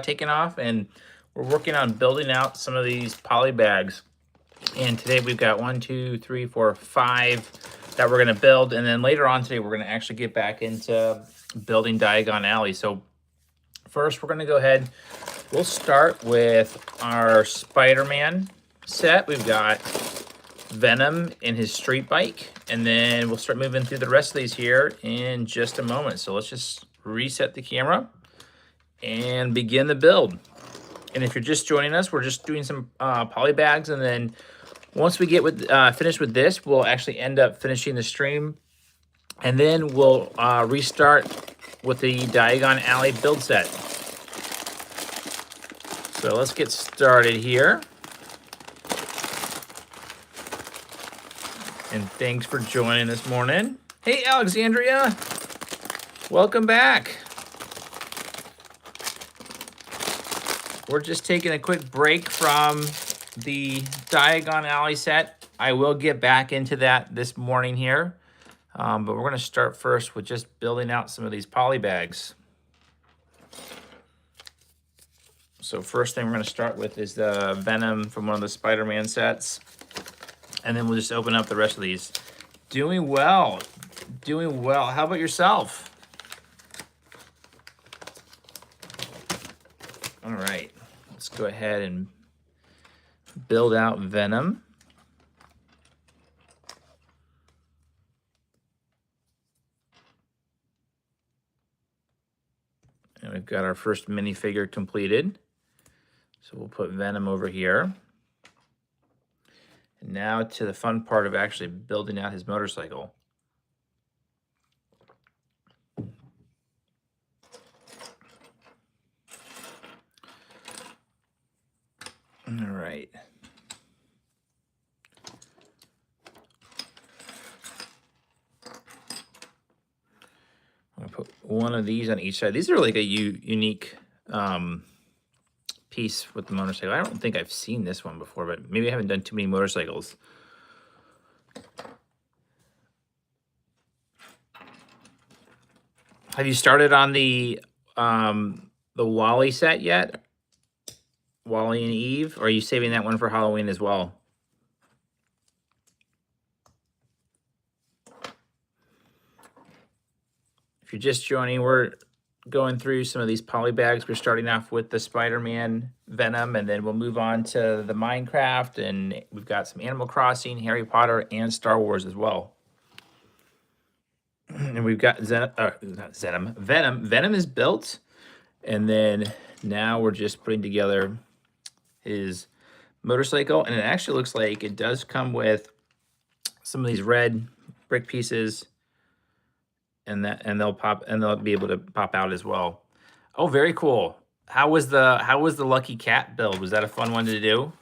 taken off, and we're working on building out some of these poly bags. And today we've got 1, 2, 3, 4, 5 that we're going to build. And then later on today, we're going to actually get back into building Diagon Alley. So first, we're going to go ahead. We'll start with our Spider-Man set. We've got Venom in his street bike, and then we'll start moving through the rest of these here in just a moment. So let's just reset the camera and begin the build. And if you're just joining us, we're just doing some poly bags, and then once we get with finished with this, we'll actually end up finishing the stream, and then we'll restart with the Diagon Alley build set. So let's get started here. And thanks for joining this morning. Hey, Alexandria. Welcome back. We're just taking a quick break from the Diagon Alley set. I will get back into that this morning here. But we're going to start first with just building out some of these poly bags. So first thing we're going to start with is the Venom from one of the Spider-Man sets. And then we'll just open up the rest of these. Doing well. Doing well. How about yourself? All right. Let's go ahead and build out Venom. And we've got our first minifigure completed. So we'll put Venom over here. And now to the fun part of actually building out his motorcycle. All right. I'm gonna put one of these on each side. These are like a unique piece with the motorcycle. I don't think I've seen this one before, but maybe I haven't done too many motorcycles. Have you started on the Wally set yet? Wally and Eve? Or are you saving that one for Halloween as well? If you're just joining, we're going through some of these poly bags. We're starting off with the Spider-Man Venom, and then we'll move on to the Minecraft, and we've got some Animal Crossing, Harry Potter, and Star Wars as well. And we've got Venom. Venom is built, and then now we're just putting together his motorcycle, and it actually looks like it does come with some of these red brick pieces, and they'll be able to pop out as well. Oh, very cool. How was the Lucky Cat build? Was that a fun one to do?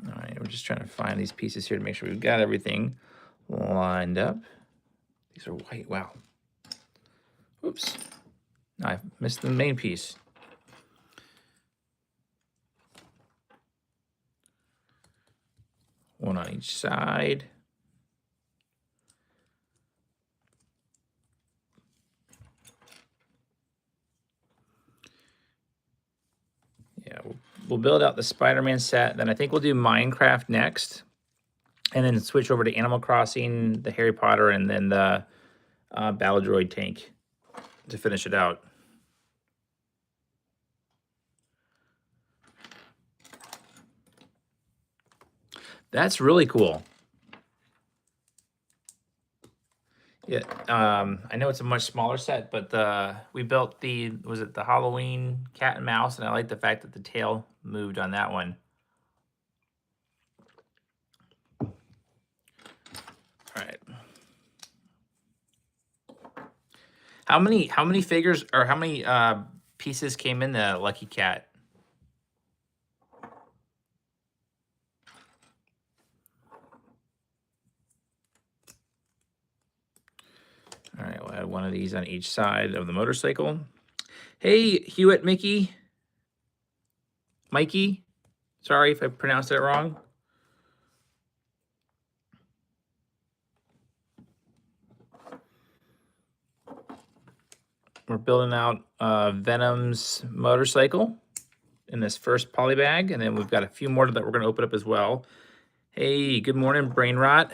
All right, we're just trying to find these pieces here to make sure we've got everything lined up. These are white. Wow. Oops. I missed the main piece. One on each side. Yeah, we'll build out the Spider-Man set. Then I think we'll do Minecraft next. And then switch over to Animal Crossing, the Harry Potter, and then the Battle Droid tank to finish it out. That's really cool. Yeah, I know it's a much smaller set, but we built was it the Halloween cat and mouse, and I like the fact that the tail moved on that one. All right. How many figures or how many pieces came in the Lucky Cat? All right, we'll add one of these on each side of the motorcycle. Hey, Hewitt, Mikey. Mikey. Sorry if I pronounced that wrong. We're building out Venom's motorcycle in this first poly bag, and then we've got a few more that we're going to open up as well. Hey, good morning, Brain Rot.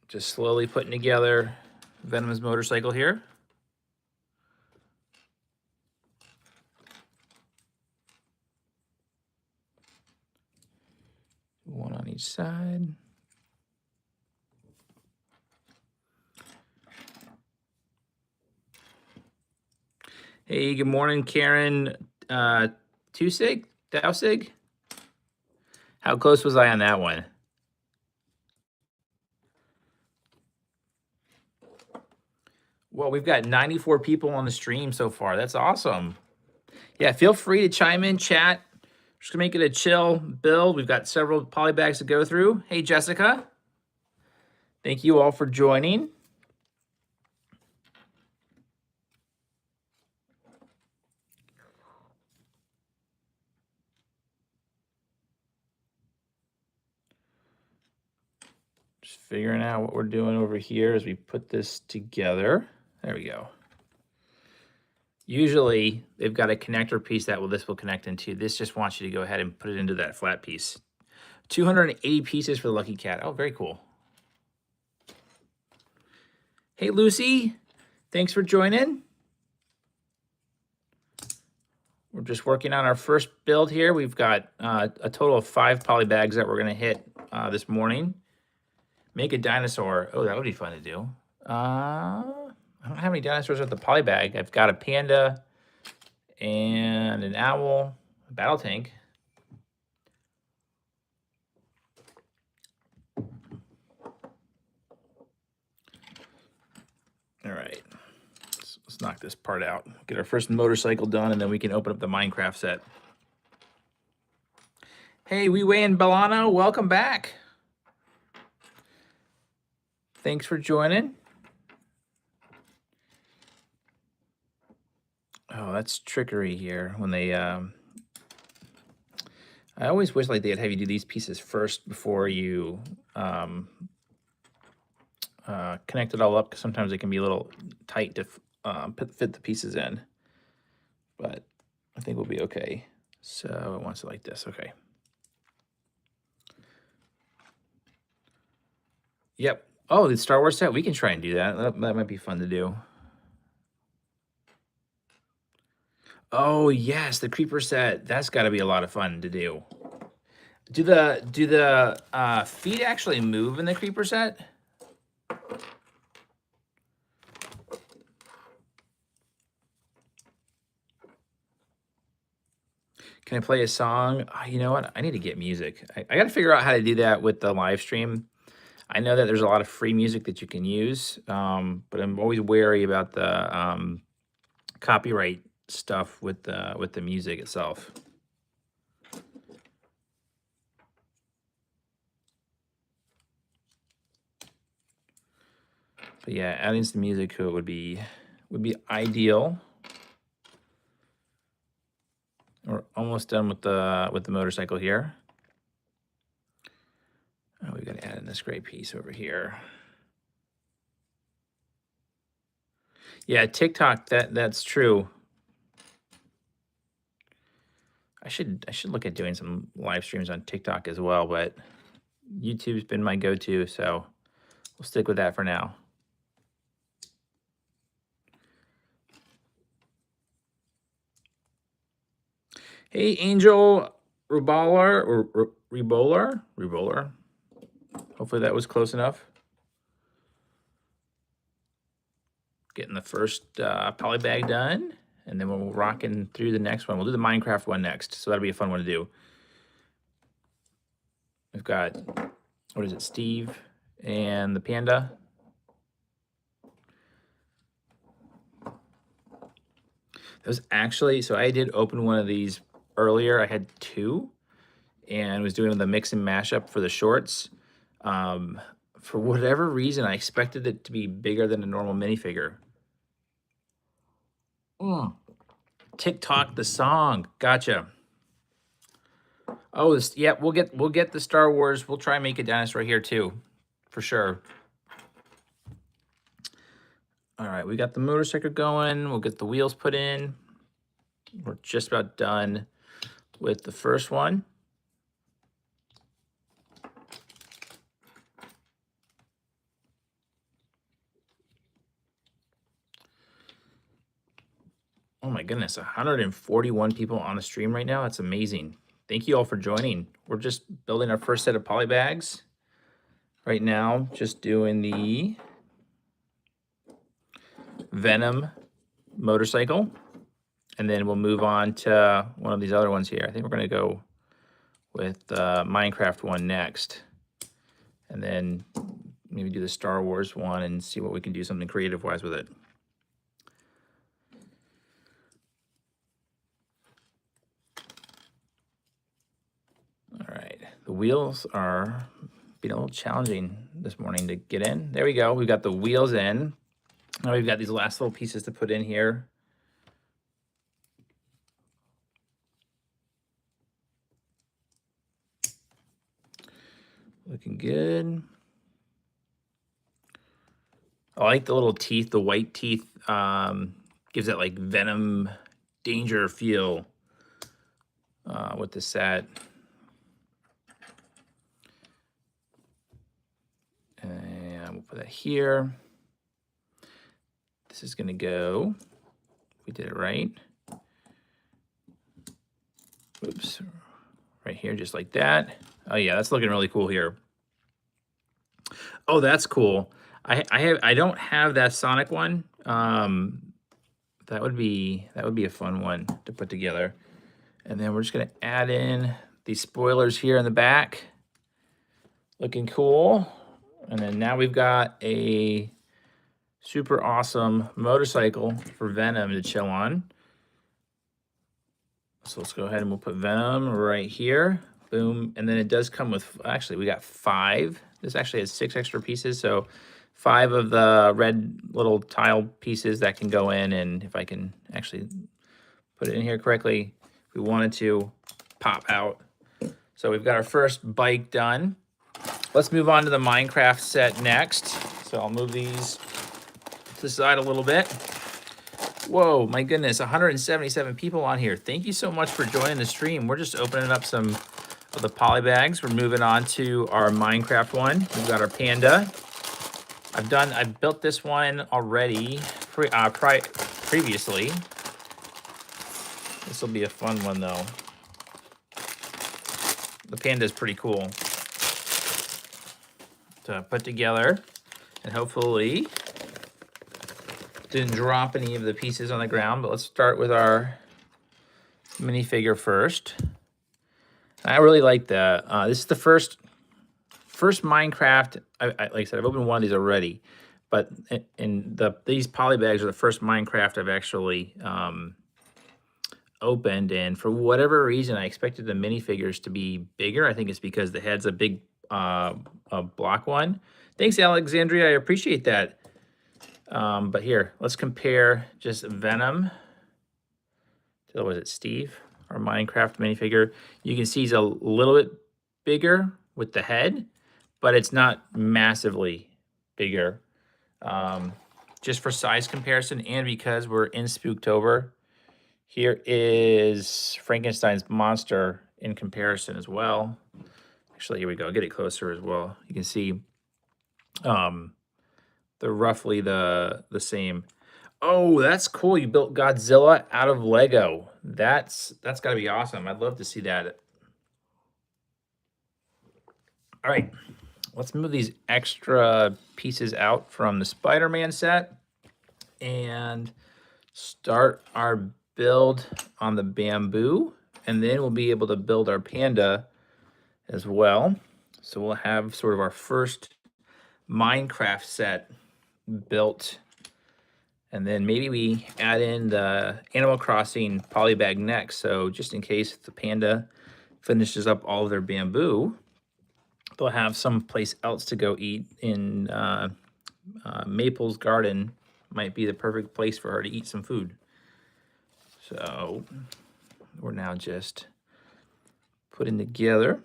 Just slowly putting together Venom's motorcycle here. One on each side. Hey, good morning, Karen Dowsig? How close was I on that one? Well, we've got 94 people on the stream so far. That's awesome. Yeah, feel free to chime in, chat. Just gonna make it a chill build. We've got several poly bags to go through. Hey, Jessica. Thank you all for joining. Just figuring out what we're doing over here as we put this together. There we go. Usually they've got a connector piece that this will connect into. This just wants you to go ahead and put it into that flat piece. 280 pieces for the Lucky Cat. Oh, very cool. Hey, Lucy. Thanks for joining. We're just working on our first build here. We've got a total of 5 poly bags that we're going to hit this morning. Make a dinosaur. Oh, that would be fun to do. I don't have any dinosaurs with the poly bag. I've got a panda and an owl, a battle tank. All right, let's knock this part out. Get our first motorcycle done, and then we can open up the Minecraft set. Hey, Wei and Belano, welcome back. Thanks for joining. Oh, that's trickery here. When they, I always wish like they'd have you do these pieces first before you connect it all up, because sometimes it can be a little tight to fit the pieces in. But I think we'll be okay. So it wants it like this. Okay. Yep. Oh, the Star Wars set. We can try and do that. That might be fun to do. Oh yes, the creeper set. That's got to be a lot of fun to do. Do the feet actually move in the creeper set? Can I play a song? Oh, you know what? I need to get music. I got to figure out how to do that with the live stream. I know that there's a lot of free music that you can use, but I'm always wary about the copyright stuff with the music itself. But yeah, adding some music to it would be ideal. We're almost done with the motorcycle here. Oh, we've got to add in this gray piece over here. Yeah, TikTok, that's true. I should look at doing some live streams on TikTok as well, but YouTube's been my go-to, so we'll stick with that for now. Hey, Angel Reboller or Reboller. Hopefully that was close enough. Getting the first poly bag done, and then we'll rocking through the next one. We'll do the Minecraft one next, so that'll be a fun one to do. We've got, what is it, Steve and the panda. Those actually, so I did open one of these earlier. I had 2 and was doing the mix and mashup for the shorts. For whatever reason, I expected it to be bigger than a normal minifigure. TikTok the song. Gotcha. Oh, this, yeah, we'll get the Star Wars. We'll try and make a dinosaur here too, for sure. All right, we got the motorcycle going. We'll get the wheels put in. We're just about done with the first one. Oh my goodness, 141 people on the stream right now. That's amazing. Thank you all for joining. We're just building our first set of polybags right now, just doing the Venom motorcycle. And then we'll move on to one of these other ones here. I think we're going to go with the Minecraft one next. And then maybe do the Star Wars one and see what we can do something creative-wise with it. All right, the wheels are being a little challenging this morning to get in. There we go. We've got the wheels in. Now we've got these last little pieces to put in here. Looking good. I like the little teeth, the white teeth. Gives that like Venom danger feel with the set. And we'll put that here. This is going to go. We did it right. Oops. Right here, just like that. Oh yeah, that's looking really cool here. Oh, that's cool. I don't have that Sonic one. That would be a fun one to put together. And then we're just gonna add in these spoilers here in the back. Looking cool. And then now we've got a super awesome motorcycle for Venom to chill on. So let's go ahead and we'll put Venom right here. Boom. And then it does come with, actually, we got 5. This actually has 6 extra pieces. So 5 of the red little tile pieces that can go in. And if I can actually put it in here correctly, if we wanted to pop out. So we've got our first bike done. Let's move on to the Minecraft set next. So I'll move these to the side a little bit. Whoa, my goodness, 177 people on here. Thank you so much for joining the stream. We're just opening up some of the polybags. We're moving on to our Minecraft one. We've got our panda. I've built this one already previously. This will be a fun one though. The panda is pretty cool to put together, and hopefully didn't drop any of the pieces on the ground. But let's start with our minifigure first. I really like that. This is the first Minecraft. Like I said, I've opened one of these already, but these polybags are the first Minecraft I've actually opened. And for whatever reason, I expected the minifigures to be bigger. I think it's because the head's a big a block one. Thanks, Alexandria. I appreciate that. But here, let's compare just Venom to, was it Steve, our Minecraft minifigure. You can see he's a little bit bigger with the head, but it's not massively bigger. Just for size comparison, and because we're in Spooktober, here is Frankenstein's monster in comparison as well. Actually, here we go. I'll get it closer as well. You can see they're roughly the same. Oh, that's cool. You built Godzilla out of Lego. That's got to be awesome. I'd love to see that. All right, let's move these extra pieces out from the Spider-Man set and start our build on the bamboo, and then we'll be able to build our panda as well. So we'll have sort of our first Minecraft set built, and then maybe we add in the Animal Crossing polybag next. So just in case the panda finishes up all of their bamboo, they'll have some place else to go eat. In Maple's garden might be the perfect place for her to eat some food. So we're now just putting together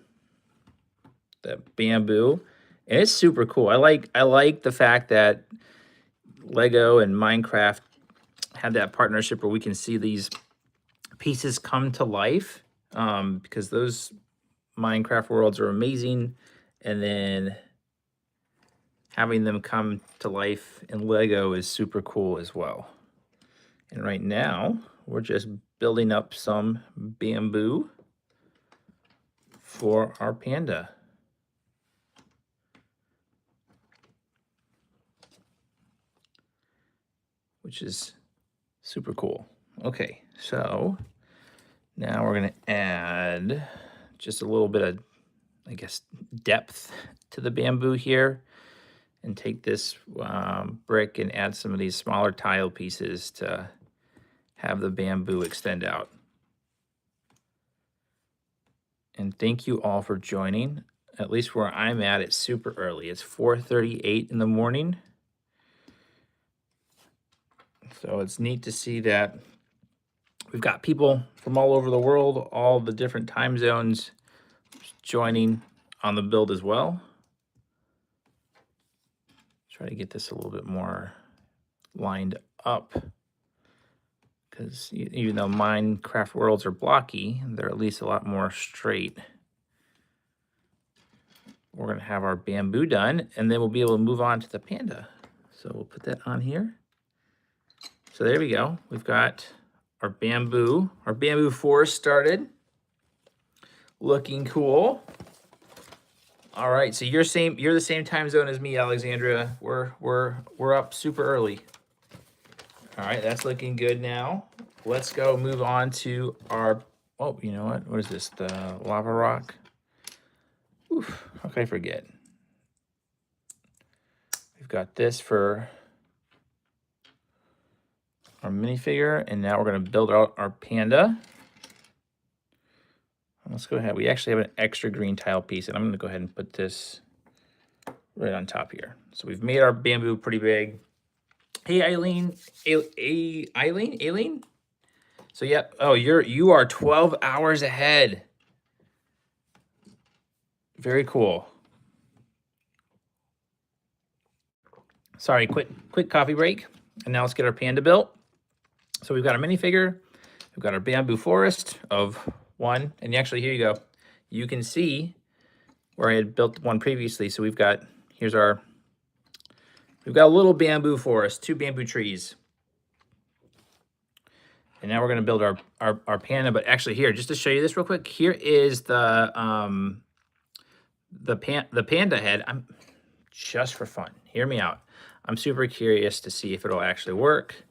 that bamboo, and it's super cool. I like the fact that Lego and Minecraft have that partnership where we can see these pieces come to life, because those Minecraft worlds are amazing, and then having them come to life in Lego is super cool as well. And right now, we're just building up some bamboo for our panda. Which is super cool. Okay, so now we're gonna add just a little bit of, I guess, depth to the bamboo here, and take this brick and add some of these smaller tile pieces to have the bamboo extend out. And thank you all for joining. At least where I'm at, it's super early. It's 4:38 in the morning. So it's neat to see that we've got people from all over the world, all the different time zones joining on the build as well. Try to get this a little bit more lined up, because even though Minecraft worlds are blocky, they're at least a lot more straight. We're going to have our bamboo done, and then we'll be able to move on to the panda. So we'll put that on here. So there we go. We've got our bamboo forest started. Looking cool. All right, so you're the same time zone as me, Alexandria. We're up super early. All right, that's looking good now. Let's go move on to our, oh, you know what? What is this? The lava rock? Oof, how could I forget? We've got this for our minifigure, and now we're gonna build out our panda. Let's go ahead. We actually have an extra green tile piece, and I'm gonna go ahead and put this right on top here. So we've made our bamboo pretty big. Hey, Eileen. Eileen? So yeah, oh, you are 12 hours ahead. Very cool. Sorry, quick coffee break. And now let's get our panda built. So we've got our minifigure, we've got our bamboo forest of one, and actually here you go. You can see where I had built one previously. So we've got a little bamboo forest, 2 bamboo trees. And now we're gonna build our panda, but actually here, just to show you this real quick, here is the panda head. I'm just for fun, hear me out. I'm super curious to see if it'll actually work.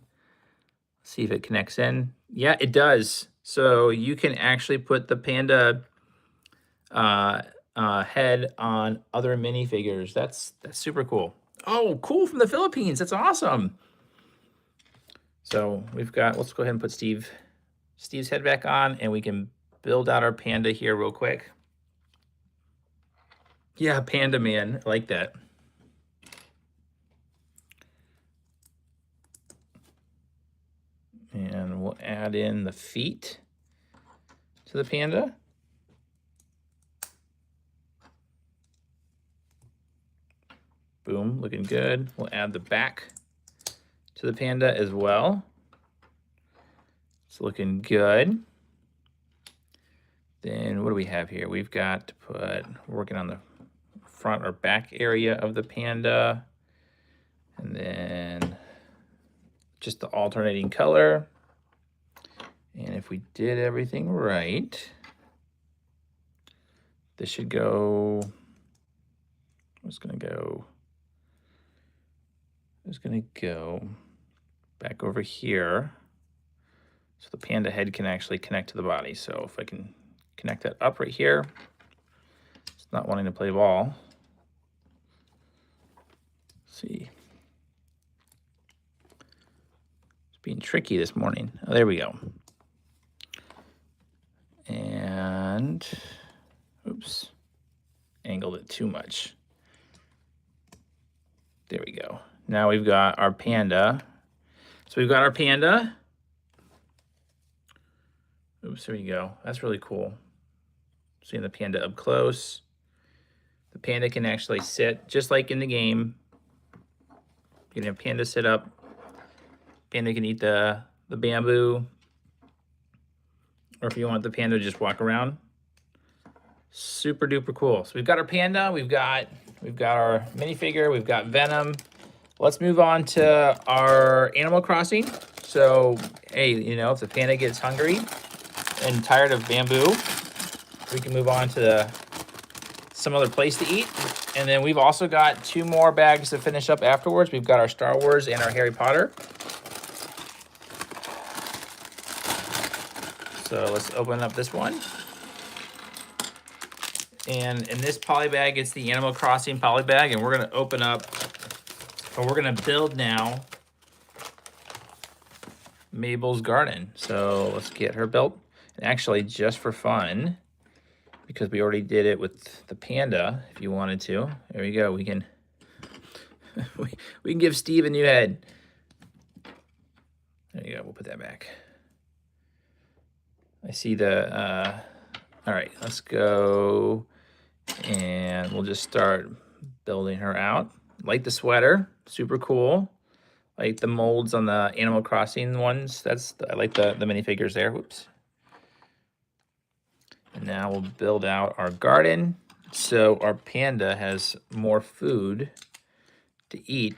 See if it connects in. Yeah, it does. So you can actually put the panda head on other minifigures. That's super cool. Oh, cool, from the Philippines. That's awesome. So we've got, let's go ahead and put Steve's head back on, and we can build out our panda here real quick. Yeah, Panda Man, I like that. And we'll add in the feet to the panda. Boom, looking good. We'll add the back to the panda as well. It's looking good. Then what do we have here? We've got to we're working on the front or back area of the panda. And then just the alternating color. And if we did everything right, this should go, it's gonna go back over here, so the panda head can actually connect to the body. So if I can connect that up right here, it's not wanting to play ball. Let's see. It's being tricky this morning. Oh, there we go. And, oops, angled it too much. There we go. Now we've got our panda. So we've got our panda. Oops, there you go. That's really cool. Seeing the panda up close. The panda can actually sit just like in the game. You can have panda sit up. Panda can eat the bamboo. Or if you want the panda to just walk around. Super duper cool. So we've got our panda, we've got our minifigure, we've got Venom. Let's move on to our Animal Crossing. So, hey, you know, if the panda gets hungry and tired of bamboo, we can move on to some other place to eat. And then we've also got 2 more bags to finish up afterwards. We've got our Star Wars and our Harry Potter. So let's open up this one. And in this poly bag, it's the Animal Crossing poly bag, and we're gonna open up, or we're gonna build now Mabel's garden. So let's get her built. And actually, just for fun, because we already did it with the panda, if you wanted to, there you go. We can we can give Steve a new head. There you go. We'll put that back. I see the. All right, let's go. And we'll just start building her out. Like the sweater, super cool. Like the molds on the Animal Crossing ones. I like the minifigures there. Whoops. And now we'll build out our garden. So our panda has more food to eat.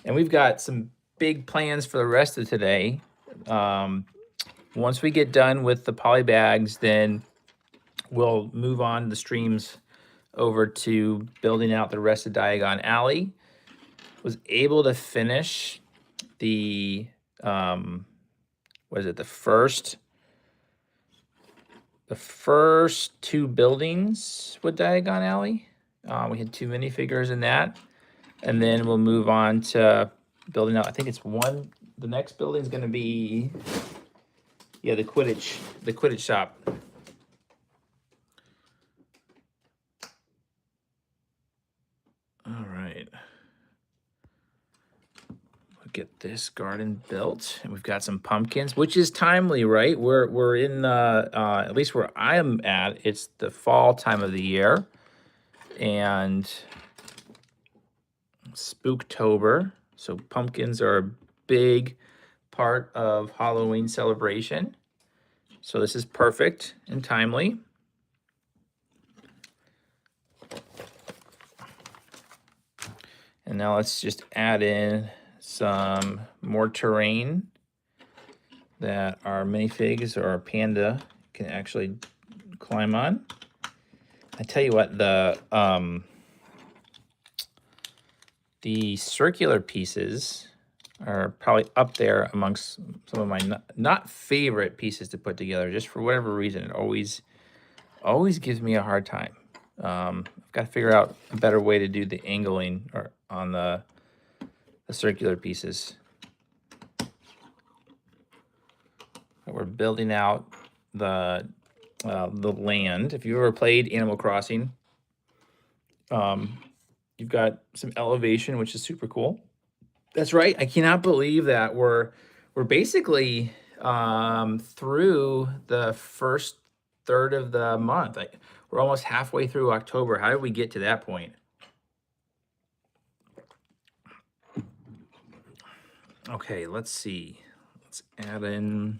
And we've got some big plans for the rest of today. Once we get done with the poly bags, then we'll move on the streams over to building out the rest of Diagon Alley. Was able to finish the the first 2 buildings with Diagon Alley. We had 2 minifigures in that, and then we'll move on to building out. I think it's one. The next building is going to be the Quidditch shop. All right. We'll get this garden built, and we've got some pumpkins, which is timely, right? We're in at least where I am at, it's the fall time of the year, and Spooktober. So pumpkins are a big part of Halloween celebration. So this is perfect and timely. And now let's just add in some more terrain that our minifigs or our panda can actually climb on. I tell you what, the circular pieces are probably up there amongst some of my not favorite pieces to put together. Just for whatever reason, it always gives me a hard time. I've got to figure out a better way to do the angling or on the circular pieces. We're building out the land. If you ever played Animal Crossing, you've got some elevation, which is super cool. That's right. I cannot believe that we're basically through the first third of the month. We're almost halfway through October. How did we get to that point? Okay, let's see. Let's add in.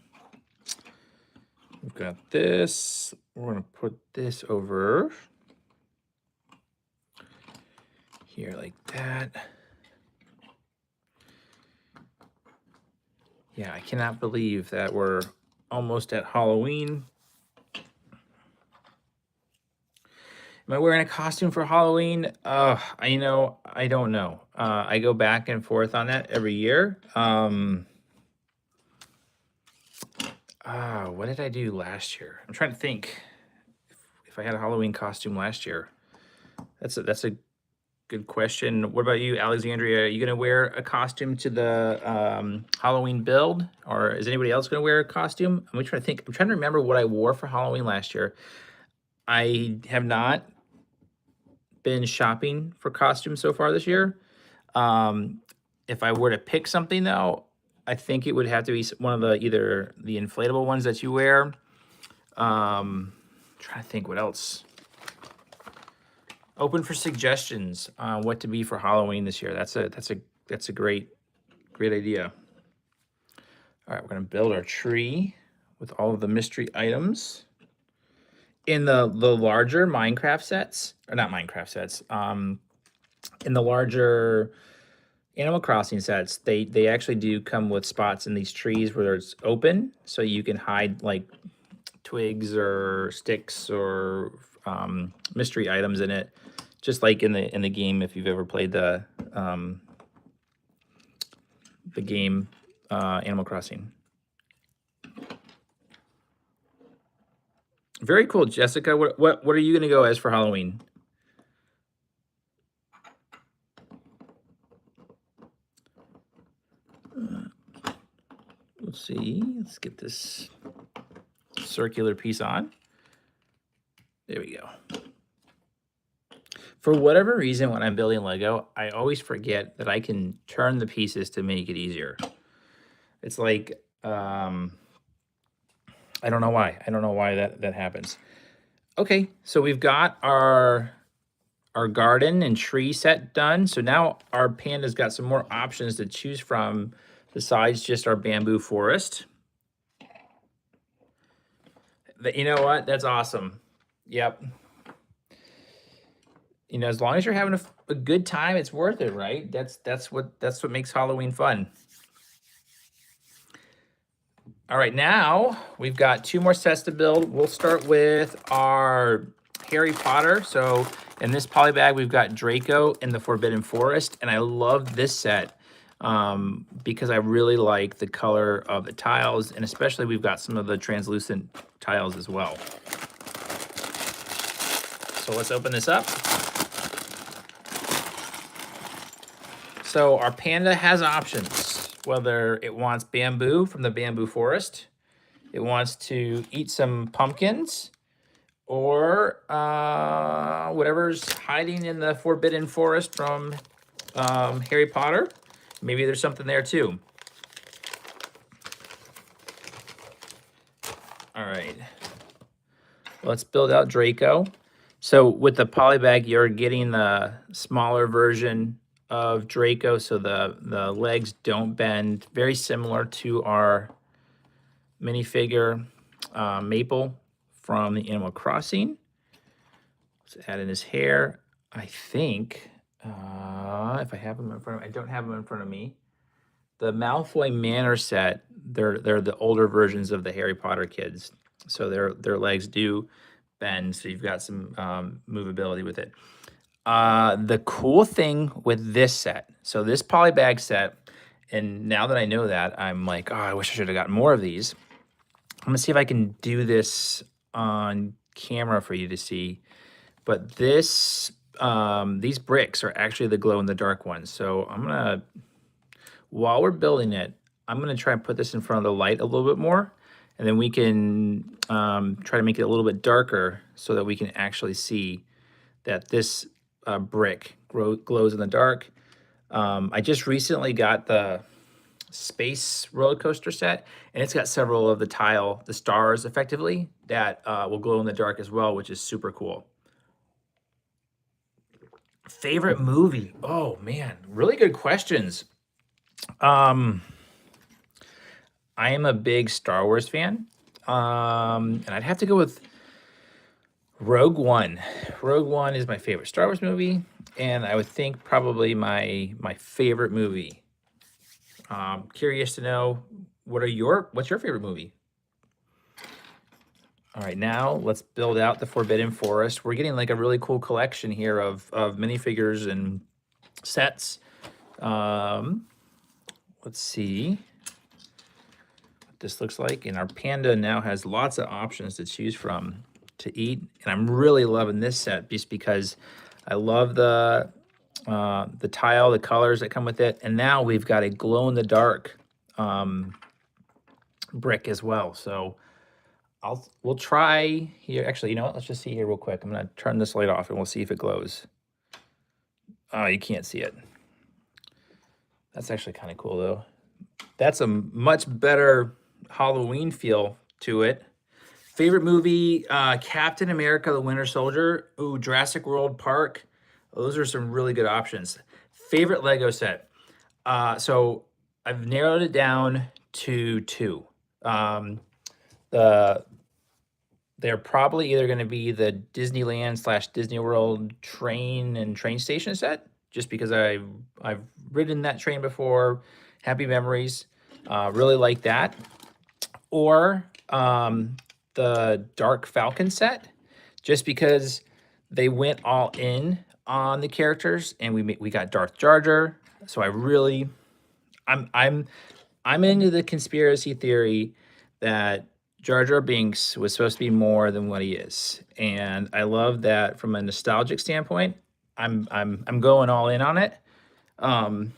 We've got this. We're going to put this over here like that. Yeah, I cannot believe that we're almost at Halloween. Am I wearing a costume for Halloween? I don't know. I go back and forth on that every year. What did I do last year? I'm trying to think if I had a Halloween costume last year. That's a good question. What about you, Alexandria? Are you gonna wear a costume to the Halloween build, or is anybody else gonna wear a costume? I'm trying to think. I'm trying to remember what I wore for Halloween last year. I have not been shopping for costumes so far this year. If I were to pick something though, I think it would have to be one of either the inflatable ones that you wear, trying to think what else. Open for suggestions on what to be for Halloween this year. That's a great idea. All right, we're gonna build our tree with all of the mystery items. In the larger Minecraft sets, or not Minecraft sets, in the larger Animal Crossing sets, they actually do come with spots in these trees where it's open, so you can hide like twigs or sticks or mystery items in it, just like in the game. If you've ever played the game Animal Crossing. Very cool, Jessica. What are you gonna go as for Halloween? Let's see. Let's get this circular piece on. There we go. For whatever reason, when I'm building Lego, I always forget that I can turn the pieces to make it easier. It's like, I don't know why. I don't know why that happens. Okay, so we've got our garden and tree set done. So now our panda's got some more options to choose from besides just our bamboo forest. You know what? That's awesome. Yep. You know, as long as you're having a good time, it's worth it, right? That's what makes Halloween fun. All right, now we've got 2 more sets to build. We'll start with our Harry Potter. So in this poly bag, we've got Draco in the Forbidden Forest, and I love this set because I really like the color of the tiles, and especially we've got some of the translucent tiles as well. So let's open this up. So our panda has options, whether it wants bamboo from the bamboo forest, it wants to eat some pumpkins, or whatever's hiding in the Forbidden Forest from Harry Potter. Maybe there's something there too. All right, let's build out Draco. So with the poly bag, you're getting the smaller version of Draco, so the legs don't bend. Very similar to our minifigure Maple from the Animal Crossing. Let's add in his hair. I think if I have them in front of me, I don't have them in front of me. The Malfoy Manor set, they're the older versions of the Harry Potter kids, so their legs do bend, so you've got some movability with it. The cool thing with this set, so this poly bag set, and now that I know that, I'm like, oh, I wish I should have gotten more of these. I'm gonna see if I can do this on camera for you to see. But this, these bricks are actually the glow-in-the-dark ones. So I'm gonna, while we're building it, I'm gonna try and put this in front of the light a little bit more, and then we can try to make it a little bit darker so that we can actually see that this brick glows in the dark. I just recently got the space roller coaster set, and it's got several of the stars effectively that will glow in the dark as well, which is super cool. Favorite movie? Oh man, really good questions. I am a big Star Wars fan, and I'd have to go with Rogue One. Rogue One is my favorite Star Wars movie, and I would think probably my favorite movie. Curious to know, what's your favorite movie? All right, now let's build out the Forbidden Forest. We're getting like a really cool collection here of minifigures and sets. Let's see what this looks like. And our panda now has lots of options to choose from to eat. And I'm really loving this set just because I love the tile, the colors that come with it. And now we've got a glow-in-the-dark brick as well. So we'll try here. Actually, you know what? Let's just see here real quick. I'm gonna turn this light off and we'll see if it glows. Oh, you can't see it. That's actually kind of cool though. That's a much better Halloween feel to it. Favorite movie, Captain America, the Winter Soldier. Ooh, Jurassic World Park. Those are some really good options. Favorite Lego set. So I've narrowed it down to two. Um, the they're probably either going to be the Disneyland slash Disney World train and train station set, just because I've ridden that train before. Happy memories. Really like that. Or the Dark Falcon set, just because they went all in on the characters, and we got Darth Jar Jar. So I'm into the conspiracy theory that Jar Jar Binks was supposed to be more than what he is, and I love that from a nostalgic standpoint. I'm going all in on it, um,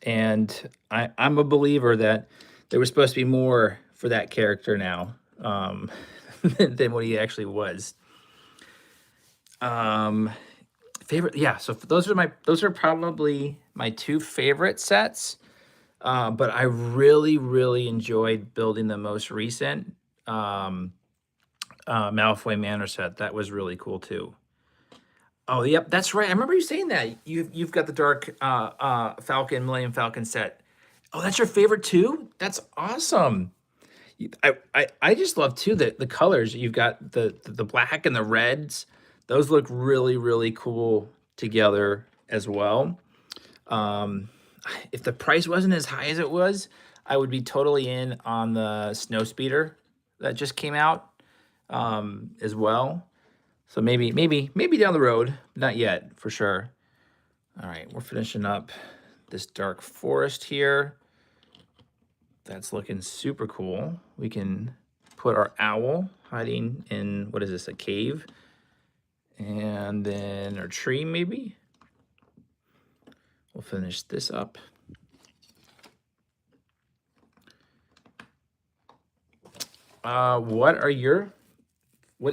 and I'm a believer that there was supposed to be more for that character now, than what he actually was. Um, favorite, yeah. So those are probably my two favorite sets. But I really, really enjoyed building the most recent Malfoy Manor set. That was really cool too. Oh, yep, that's right. I remember you saying that. You've got the Dark Falcon, Millennium Falcon set. Oh, that's your favorite too? That's awesome. I just love too the colors. You've got the black and the reds. Those look really, really cool together as well. Um, if the price wasn't as high as it was, I would be totally in on the snow speeder that just came out as well. So maybe down the road, not yet for sure. All right, we're finishing up this dark forest here. That's looking super cool. We can put our owl hiding in, what is this, a cave? And then our tree maybe. We'll finish this up. What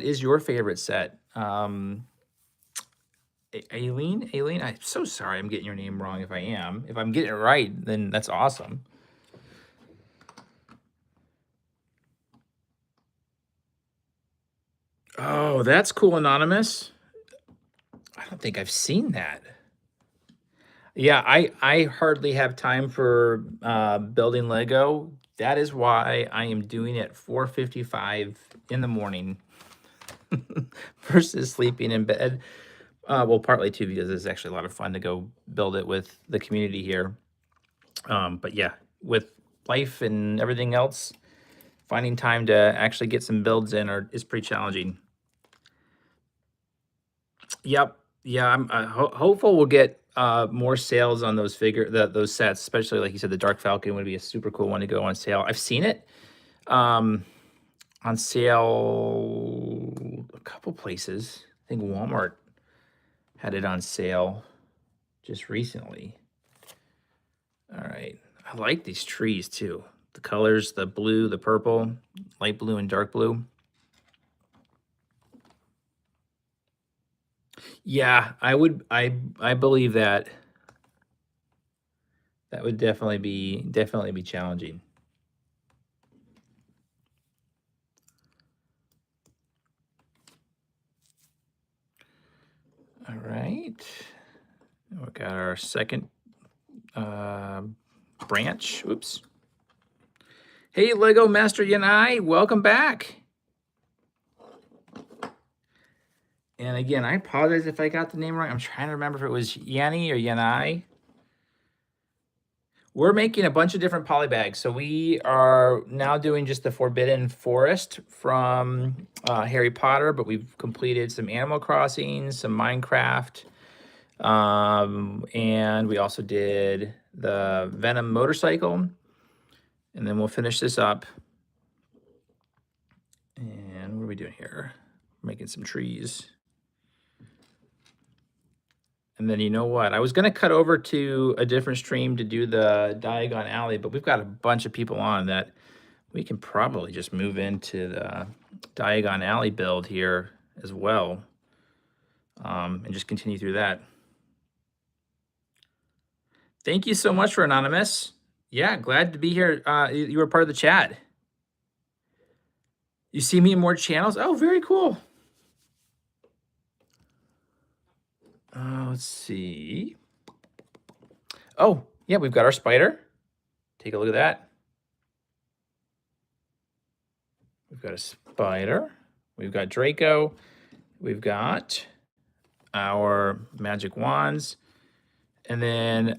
is your favorite set? Aileen, I'm so sorry I'm getting your name wrong if I am. If I'm getting it right, then that's awesome. Oh, that's cool, Anonymous. I don't think I've seen that. Yeah, I hardly have time for building Lego. That is why I am doing it 4:55 in the morning versus sleeping in bed. Well, partly too because it's actually a lot of fun to go build it with the community here. But yeah, with life and everything else, finding time to actually get some builds in is pretty challenging. Yep. Yeah, I'm hopeful we'll get more sales on those sets, especially like you said, the Dark Falcon would be a super cool one to go on sale. I've seen it on sale a couple places. I think Walmart had it on sale just recently. All right. I like these trees too. The colors, the blue, the purple, light blue and dark blue. Yeah, I believe that would definitely be challenging. All right. We got our second branch. Oops. Hey, Lego Master Yanai, welcome back. And again, I apologize if I got the name wrong. I'm trying to remember if it was Yanni or Yanai. We're making a bunch of different polybags. So we are now doing just the Forbidden Forest from Harry Potter, but we've completed some Animal Crossing, some Minecraft, and we also did the Venom motorcycle. And then we'll finish this up. And what are we doing here? Making some trees. And then you know what? I was going to cut over to a different stream to do the Diagon Alley, but we've got a bunch of people on that we can probably just move into the Diagon Alley build here as well, and just continue through that. Thank you so much for Anonymous. Yeah, glad to be here. You were part of the chat. You see me in more channels? Oh, very cool. Let's see. Oh, yeah, we've got our spider. Take a look at that. We've got a spider. We've got Draco. We've got our magic wands. And then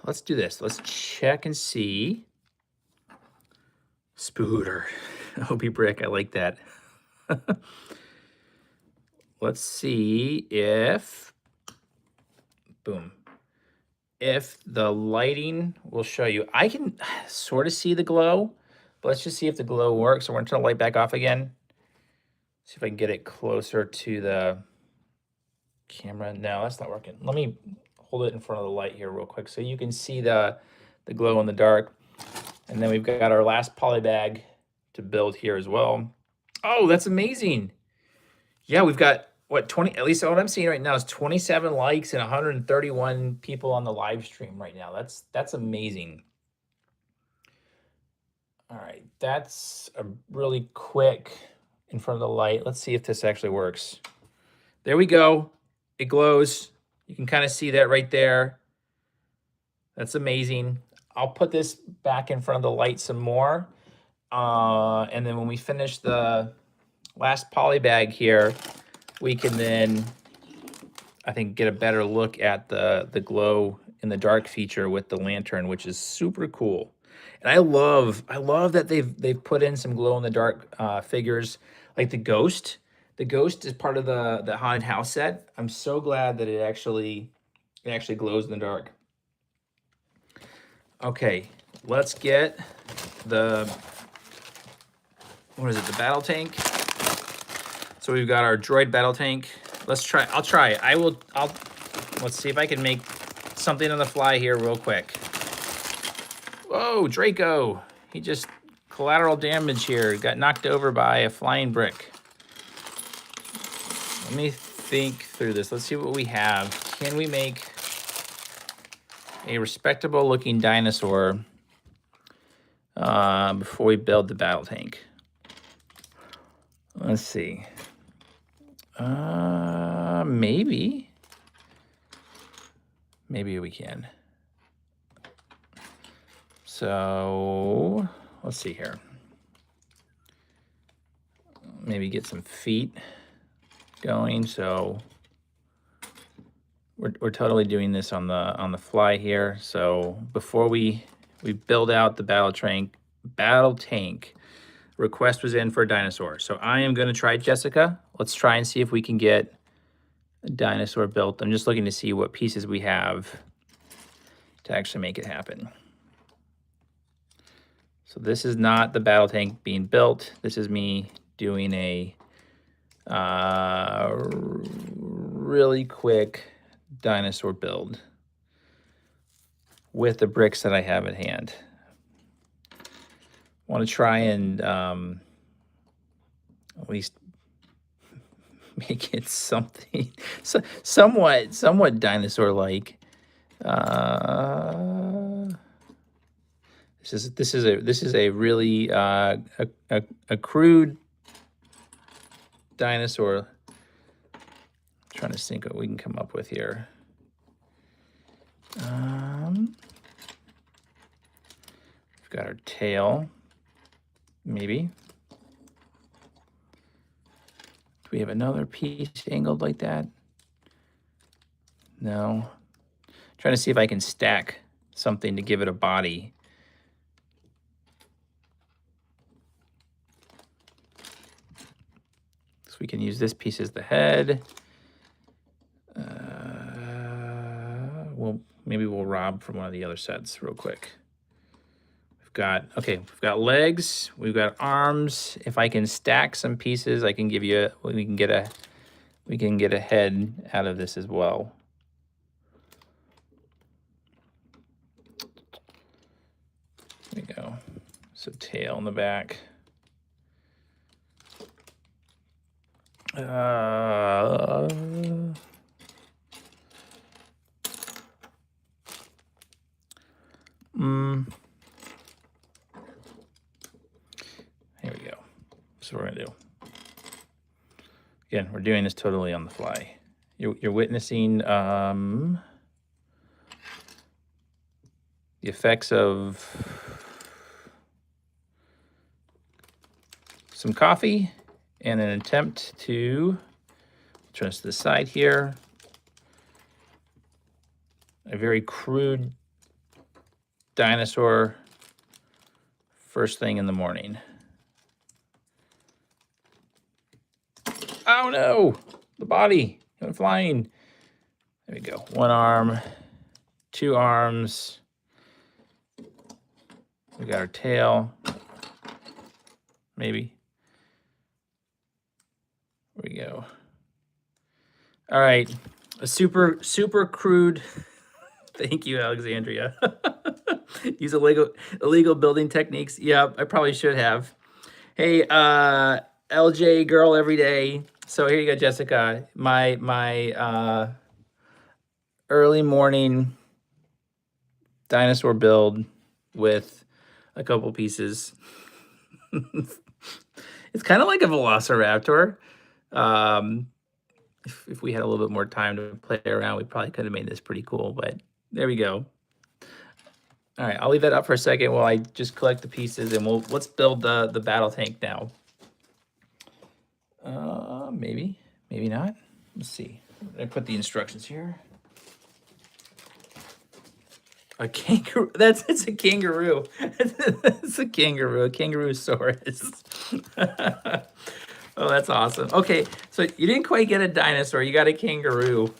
let's do this. Let's check and see. Spooter. Opie Brick, I like that. Let's see if, boom, if the lighting will show you. I can sort of see the glow, but let's just see if the glow works. So we're gonna turn the light back off again. See if I can get it closer to the camera. No, that's not working. Let me hold it in front of the light here real quick so you can see the glow in the dark. And then we've got our last polybag to build here as well. Oh, that's amazing. Yeah, we've got, what, 20, at least what I'm seeing right now is 27 likes and 131 people on the live stream right now. That's amazing. All right, that's a really quick in front of the light. Let's see if this actually works. There we go. It glows. You can kind of see that right there. That's amazing. I'll put this back in front of the light some more. And then when we finish the last poly bag here, we can then, I think, get a better look at the glow in the dark feature with the lantern, which is super cool. And I love that they've put in some glow in the dark figures, like the ghost. The ghost is part of the haunted house set. I'm so glad that it actually glows in the dark. Okay, let's get the, what is it, the battle tank. So we've got our droid battle tank. Let's try, I'll try it. Let's see if I can make something on the fly here real quick. Whoa, Draco. He just, collateral damage here. Got knocked over by a flying brick. Let me think through this. Let's see what we have. Can we make a respectable looking dinosaur before we build the battle tank? Let's see. Maybe we can. So let's see here. Maybe get some feet going. So we're totally doing this on the fly here. So before we build out the battle tank, request was in for a dinosaur. So I am going to try Jessica. Let's try and see if we can get a dinosaur built. I'm just looking to see what pieces we have to actually make it happen. So this is not the battle tank being built. This is me doing a really quick dinosaur build with the bricks that I have at hand. Want to try and at least make it something somewhat dinosaur-like. This is a really a crude dinosaur. I'm trying to think what we can come up with here. We've got our tail, maybe. Do we have another piece angled like that? No. Trying to see if I can stack something to give it a body. So we can use this piece as the head. Well, maybe we'll rob from one of the other sets real quick. We've got legs, we've got arms. If I can stack some pieces, I can give you we can get a head out of this as well. There we go. So tail in the back. Here we go. That's what we're gonna do. Again, we're doing this totally on the fly. You're witnessing the effects of some coffee and an attempt to turn this to the side here. A very crude dinosaur first thing in the morning. Oh no, the body went flying. There we go. One arm, two arms. We got our tail, maybe. There we go. All right, a super crude. Thank you, Alexandria. Use illegal building techniques. Yep, I probably should have. Hey, LJ girl every day. So here you go, Jessica. My early morning dinosaur build with a couple pieces. It's kind of like a velociraptor. If we had a little bit more time to play around, we probably could have made this pretty cool, but there we go. All right, I'll leave that up for a second while I just collect the pieces, and let's build the battle tank now. Maybe not. Let's see. I put the instructions here. A kangaroo. It's a kangaroo. It's a kangaroo. A kangaroosaurus. Oh, that's awesome. Okay, so you didn't quite get a dinosaur. You got a kangaroo.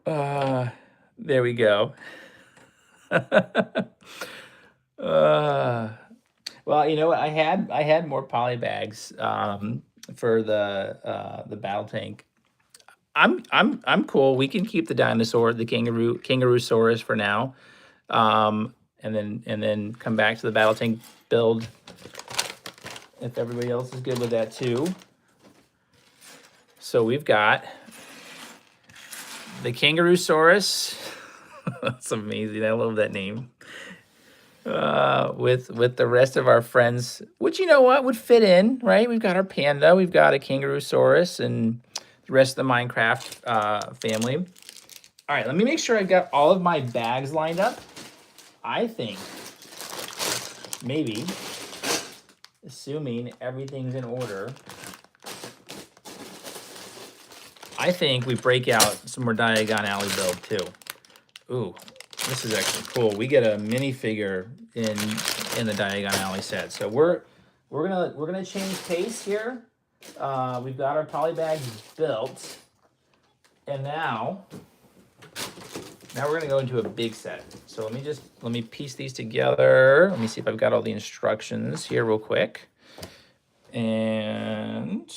There we go. Well, you know what? I had more polybags for the battle tank. I'm cool. We can keep the dinosaur, the kangaroosaurus for now, and then come back to the battle tank build if everybody else is good with that too. So we've got the kangaroosaurus. That's amazing. I love that name. With the rest of our friends, which, you know what, would fit in, right? We've got our panda, we've got a kangaroosaurus, and the rest of the Minecraft family. All right, let me make sure I've got all of my bags lined up. I think maybe, assuming everything's in order, I think we break out some more Diagon Alley build too. Ooh, this is actually cool. We get a minifigure in the Diagon Alley set. So we're gonna change pace here. We've got our polybags built, and now we're gonna go into a big set. So let me piece these together. Let me see if I've got all the instructions here real quick. And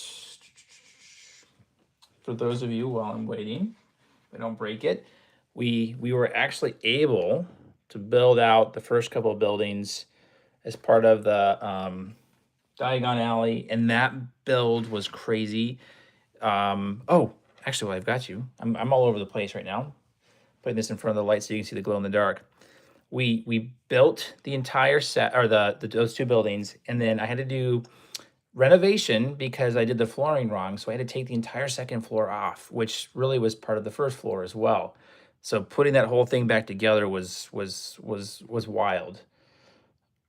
for those of you while I'm waiting, I don't break it. We were actually able to build out the first couple of buildings as part of the Diagon Alley, and that build was crazy. Oh, actually, while I've got you, I'm all over the place right now. Putting this in front of the light so you can see the glow in the dark. We built the entire set, or those two buildings, and then I had to do renovation because I did the flooring wrong. So I had to take the entire second floor off, which really was part of the first floor as well. So putting that whole thing back together was wild.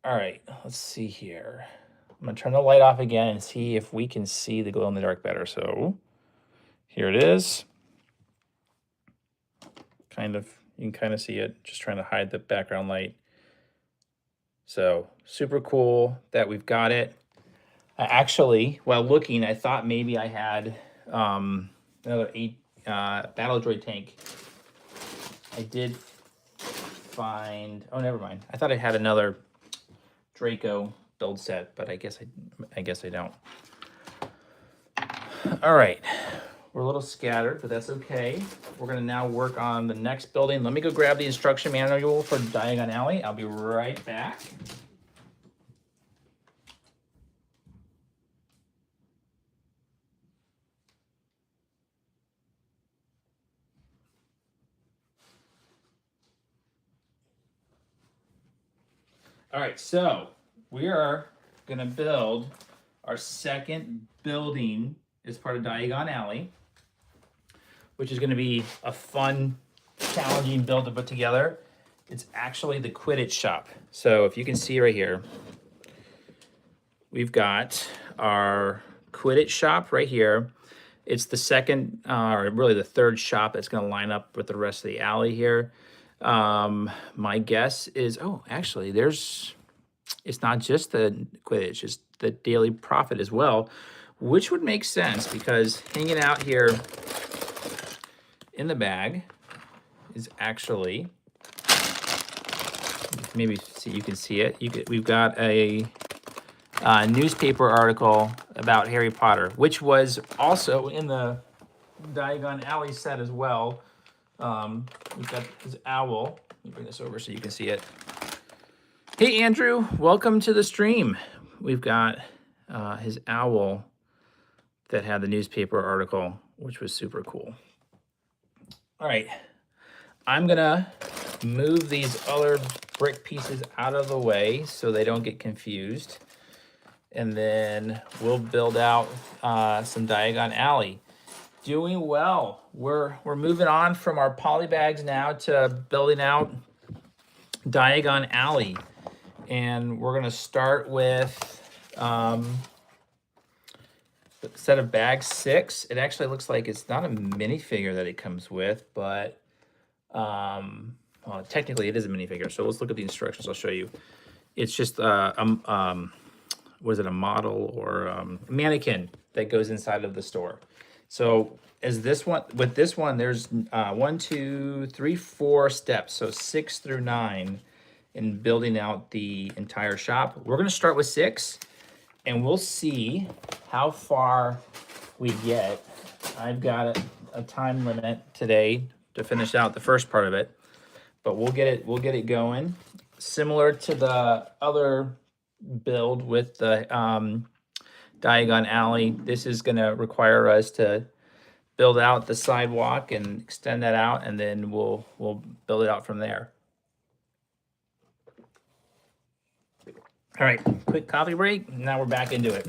All right, let's see here. I'm gonna turn the light off again and see if we can see the glow in the dark better. So here it is. You can kind of see it, just trying to hide the background light. So super cool that we've got it. Actually, while looking, I thought maybe I had another 8 battle droid tank. I did find, oh, never mind. I thought I had another Draco build set, but I guess I don't. All right, we're a little scattered, but that's okay. We're gonna now work on the next building. Let me go grab the instruction manual for Diagon Alley. I'll be right back. All right, so we are gonna build our second building as part of Diagon Alley, which is gonna be a fun, challenging build to put together. It's actually the Quidditch shop. So if you can see right here, we've got our Quidditch shop right here. It's the second, or really the third shop that's gonna line up with the rest of the alley here. My guess is, oh, actually it's not just the Quidditch, it's the Daily Profit as well, which would make sense because hanging out here in the bag is actually, maybe see, you can see it. We've got a newspaper article about Harry Potter, which was also in the Diagon Alley set as well. We've got his owl. Let me bring this over so you can see it. Hey, Andrew, welcome to the stream. We've got his owl that had the newspaper article, which was super cool. All right, I'm gonna move these other brick pieces out of the way so they don't get confused. And then we'll build out some Diagon Alley. Doing well. We're moving on from our polybags now to building out Diagon Alley. And we're gonna start with a set of bag 6. It actually looks like it's not a minifigure that it comes with, but well, technically it is a minifigure. So let's look at the instructions. I'll show you. It's just was it a model or a mannequin that goes inside of the store. So as this one, with this one, there's 1, 2, 3, 4 steps. So 6 through 9 in building out the entire shop. We're gonna start with 6 and we'll see how far we get. I've got a time limit today to finish out the first part of it, but we'll get it going. Similar to the other build with the Diagon Alley, this is gonna require us to build out the sidewalk and extend that out, and then we'll build it out from there. All right, quick coffee break. Now we're back into it.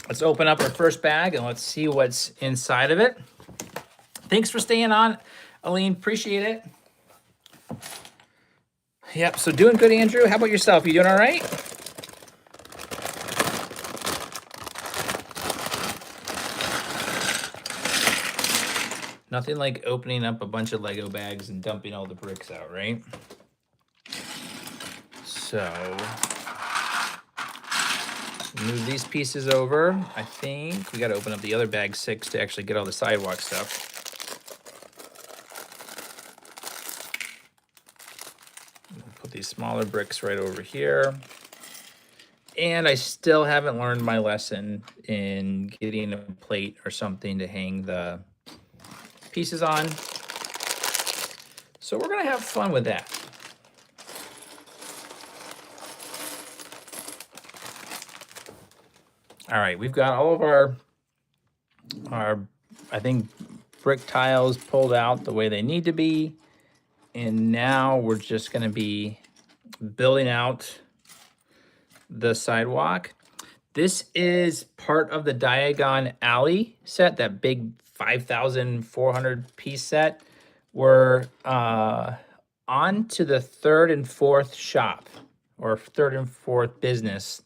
Let's open up our first bag and let's see what's inside of it. Thanks for staying on, Aline, appreciate it. Yep, so doing good, Andrew. How about yourself? You doing all right? Nothing like opening up a bunch of Lego bags and dumping all the bricks out, right? So, move these pieces over. I think we got to open up the other bag 6 to actually get all the sidewalk stuff. Put these smaller bricks right over here. And I still haven't learned my lesson in getting a plate or something to hang the pieces on. So we're gonna have fun with that. All right, we've got all of our I think brick tiles pulled out the way they need to be. And now we're just gonna be building out the sidewalk. This is part of the Diagon Alley set, that big 5,400 piece set. We're on to the 3rd and 4th shop, or 3rd and 4th business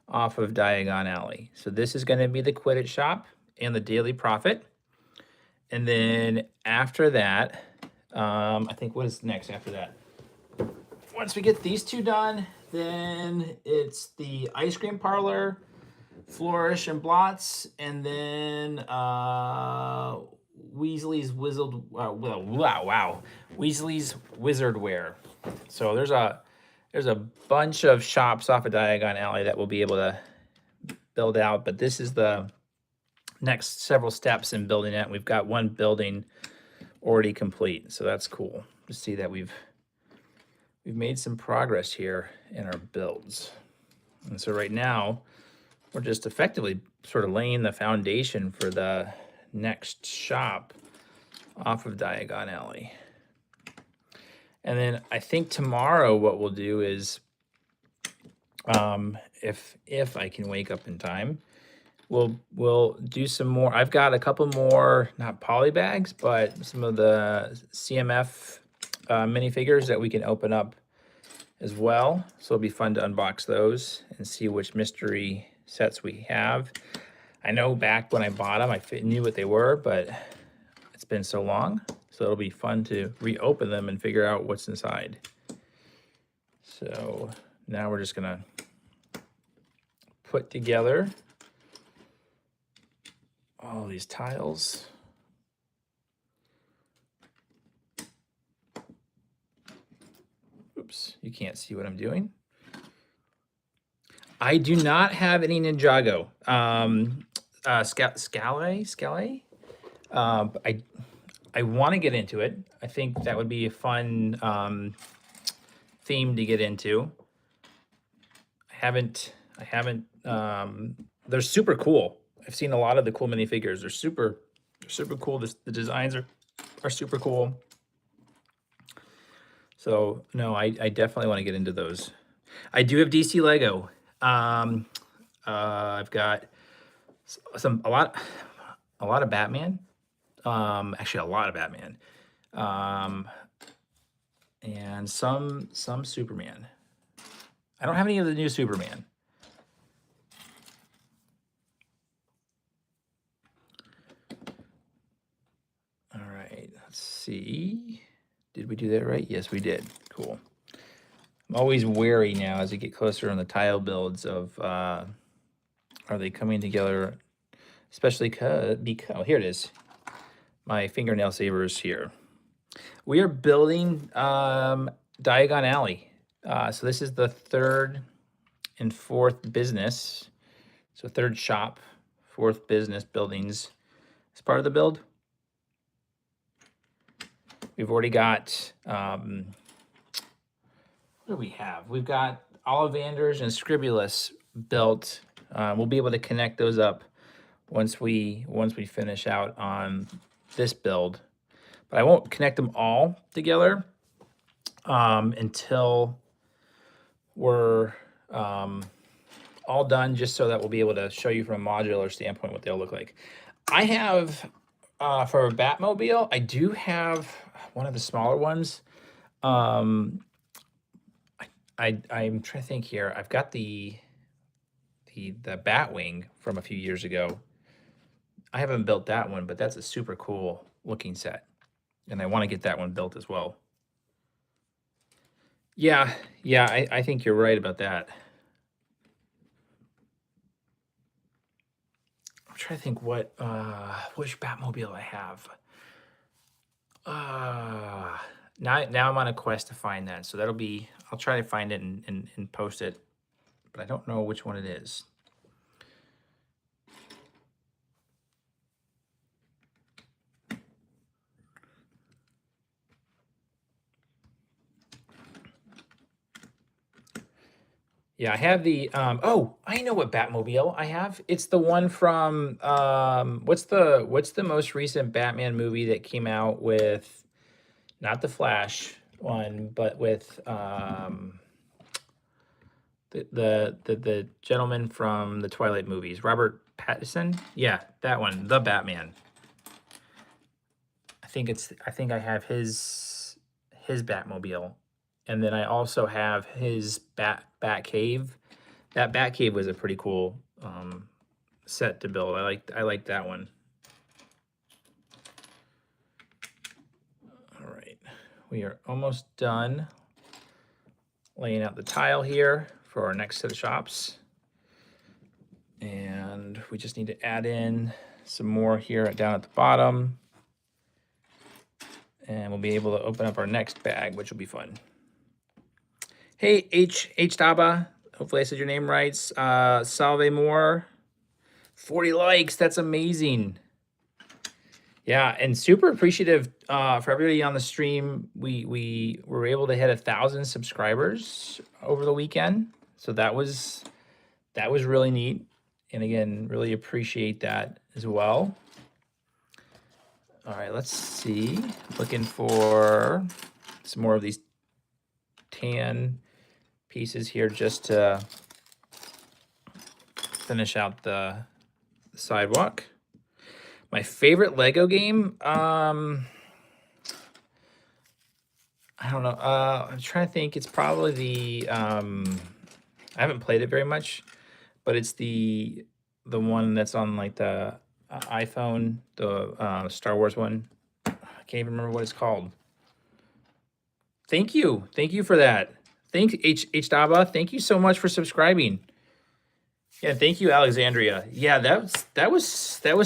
off of Diagon Alley. So this is going to be the Quidditch shop and the Daily Profit. And then after that, I think what is next after that? Once we get these two done, then it's the ice cream parlor, Flourish and Blots, and then Weasley's Weasley's Wizardwear. So there's a bunch of shops off of Diagon Alley that we'll be able to build out, but this is the next several steps in building it. We've got one building already complete, so that's cool to see that we've made some progress here in our builds. And so right now, we're just effectively sort of laying the foundation for the next shop off of Diagon Alley. And then I think tomorrow what we'll do is If I can wake up in time. We'll do some more. I've got a couple more, not poly bags, but some of the CMF minifigures that we can open up as well. So it'll be fun to unbox those and see which mystery sets we have. I know back when I bought them, I knew what they were, but it's been so long. So it'll be fun to reopen them and figure out what's inside. So now we're just gonna put together all these tiles. Oops, you can't see what I'm doing. I do not have any Ninjago. Scale. I want to get into it. I think that would be a fun theme to get into. I haven't. They're super cool. I've seen a lot of the cool minifigures. They're super cool. The designs are super cool. So no, I definitely want to get into those. I do have DC Lego. I've got a lot of Batman. Actually, a lot of Batman. And some Superman. I don't have any of the new Superman. All right, let's see. Did we do that right? Yes, we did. Cool. I'm always wary now as we get closer on the tile builds of are they coming together, especially because here it is. My fingernail saver is here. We are building Diagon Alley. So this is the third and fourth business. So third shop, fourth business buildings as part of the build. We've already got, what do we have? We've got Ollivanders and Scribulus built. We'll be able to connect those up once we finish out on this build. But I won't connect them all together until we're all done, just so that we'll be able to show you from a modular standpoint what they'll look like. I have, for a Batmobile, I do have one of the smaller ones. I'm trying to think here. I've got the Batwing from a few years ago. I haven't built that one, but that's a super cool looking set. And I want to get that one built as well. Yeah, I think you're right about that. I'm trying to think which Batmobile I have. Now I'm on a quest to find that. So I'll try to find it and post it, but I don't know which one it is. Yeah, I have the oh, I know what Batmobile I have. It's the one from what's the most recent Batman movie that came out with, not the Flash one, but with the gentleman from the Twilight movies, Robert Pattinson? Yeah, that one, the Batman. I think I have his Batmobile. And then I also have his Bat Cave. That Bat Cave was a pretty cool set to build. I like that one. All right, we are almost done laying out the tile here for our next set of shops. And we just need to add in some more here down at the bottom. And we'll be able to open up our next bag, which will be fun. Hey, H Daba, hopefully I said your name right. Salve More, 40 likes, that's amazing. Yeah, and super appreciative for everybody on the stream. We were able to hit 1,000 subscribers over the weekend. So that was really neat. And again, really appreciate that as well. All right, let's see. Looking for some more of these tan pieces here just to finish out the sidewalk. My favorite Lego game, I don't know. I'm trying to think. It's probably the I haven't played it very much, but it's the one that's on like the iPhone, the Star Wars one. I can't even remember what it's called. Thank you for that. Thanks, H Daba. Thank you so much for subscribing. Yeah, thank you, Alexandria. Yeah, that was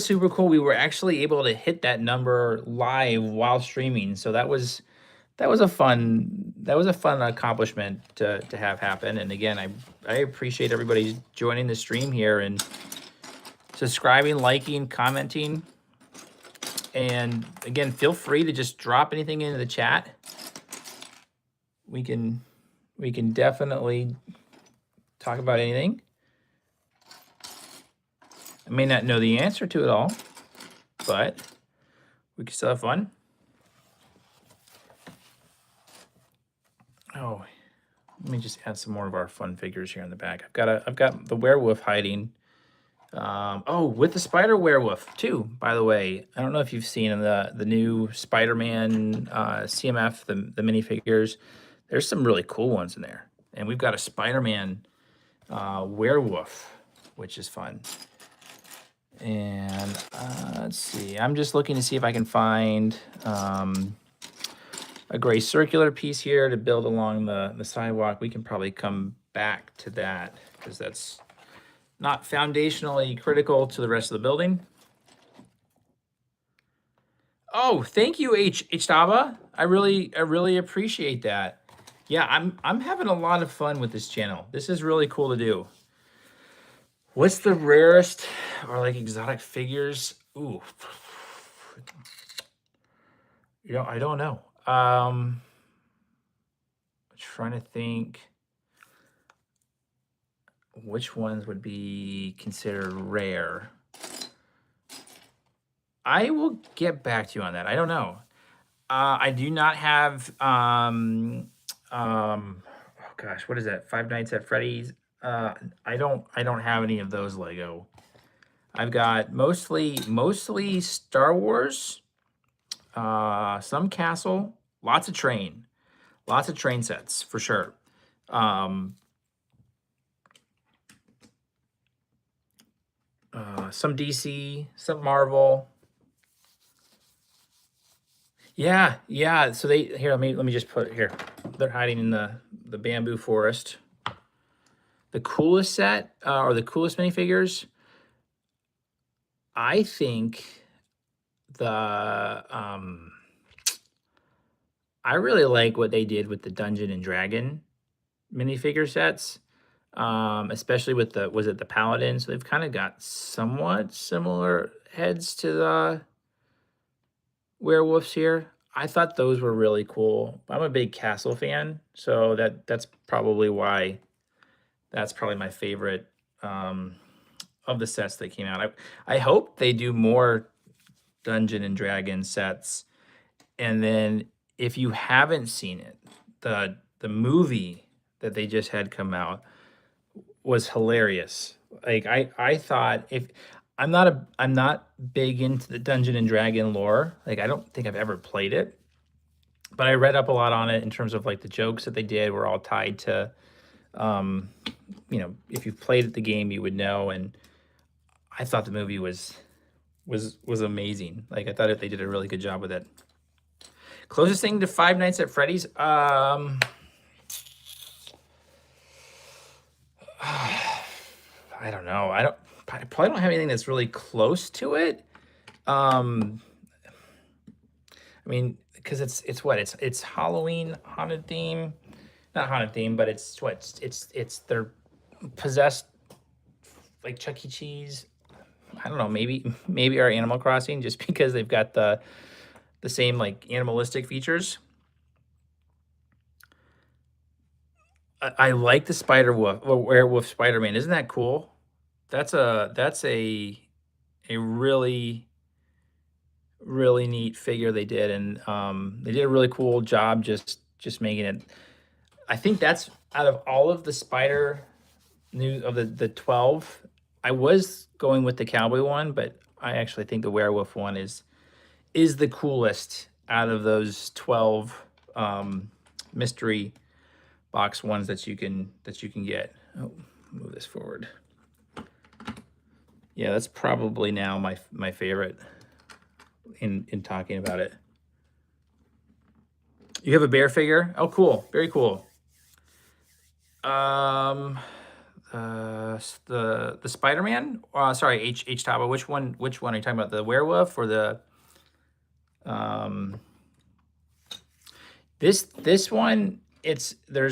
super cool. We were actually able to hit that number live while streaming, so that was a fun accomplishment to have happen. And again, I appreciate everybody joining the stream here and subscribing, liking, commenting. And again, feel free to just drop anything into the chat. We can definitely talk about anything. I may not know the answer to it all, but we can still have fun. Oh, let me just add some more of our fun figures here in the back. I've got the werewolf hiding. Oh, with the spider werewolf too, by the way. I don't know if you've seen the new Spider-Man CMF, the minifigures. There's some really cool ones in there. And we've got a Spider-Man werewolf, which is fun. And let's see. I'm just looking to see if I can find a gray circular piece here to build along the sidewalk. We can probably come back to that because that's not foundationally critical to the rest of the building. Oh, thank you, Htaba. I really appreciate that. Yeah, I'm having a lot of fun with this channel. This is really cool to do. What's the rarest or like exotic figures? Ooh. You know, I don't know. Trying to think which ones would be considered rare. I will get back to you on that. I don't know. I do not have oh gosh, what is that? Five Nights at Freddy's. I don't have any of those Lego. I've got mostly Star Wars, some castle, lots of train sets for sure. Some DC, some Marvel. Yeah. So let me just put it here. They're hiding in the bamboo forest. The coolest set or the coolest minifigures, I think I really like what they did with the Dungeon and Dragon minifigure sets, especially with the Paladin. So they've kind of got somewhat similar heads to the werewolves here. I thought those were really cool. I'm a big castle fan, so that's probably why that's probably my favorite of the sets that came out. I hope they do more Dungeon and Dragon sets. And then if you haven't seen it, the movie that they just had come out was hilarious. Like I thought, if I'm not big into the Dungeon and Dragon lore. Like I don't think I've ever played it, but I read up a lot on it in terms of like the jokes that they did were all tied to you know, if you've played the game you would know. And I thought the movie was amazing. Like I thought they did a really good job with it. Closest thing to Five Nights at Freddy's, I don't know. I probably don't have anything that's really close to it. I mean, because it's Halloween haunted theme, not haunted theme, but it's they're possessed like Chuck E. Cheese. I don't know. Maybe our Animal Crossing, just because they've got the same like animalistic features. I like the werewolf Spider-Man. Isn't that cool? That's a really neat figure they did, and they did a really cool job just making it. I think that's out of all of the Spider the 12. I was going with the cowboy one, but I actually think the werewolf one is the coolest out of those 12 mystery box ones that you can get. Oh, move this forward. Yeah, that's probably now my favorite in talking about it. You have a bear figure? Oh, cool. Very cool. The Spider-Man? Sorry, H Taba. Which one are you talking about? The werewolf or the this one? They're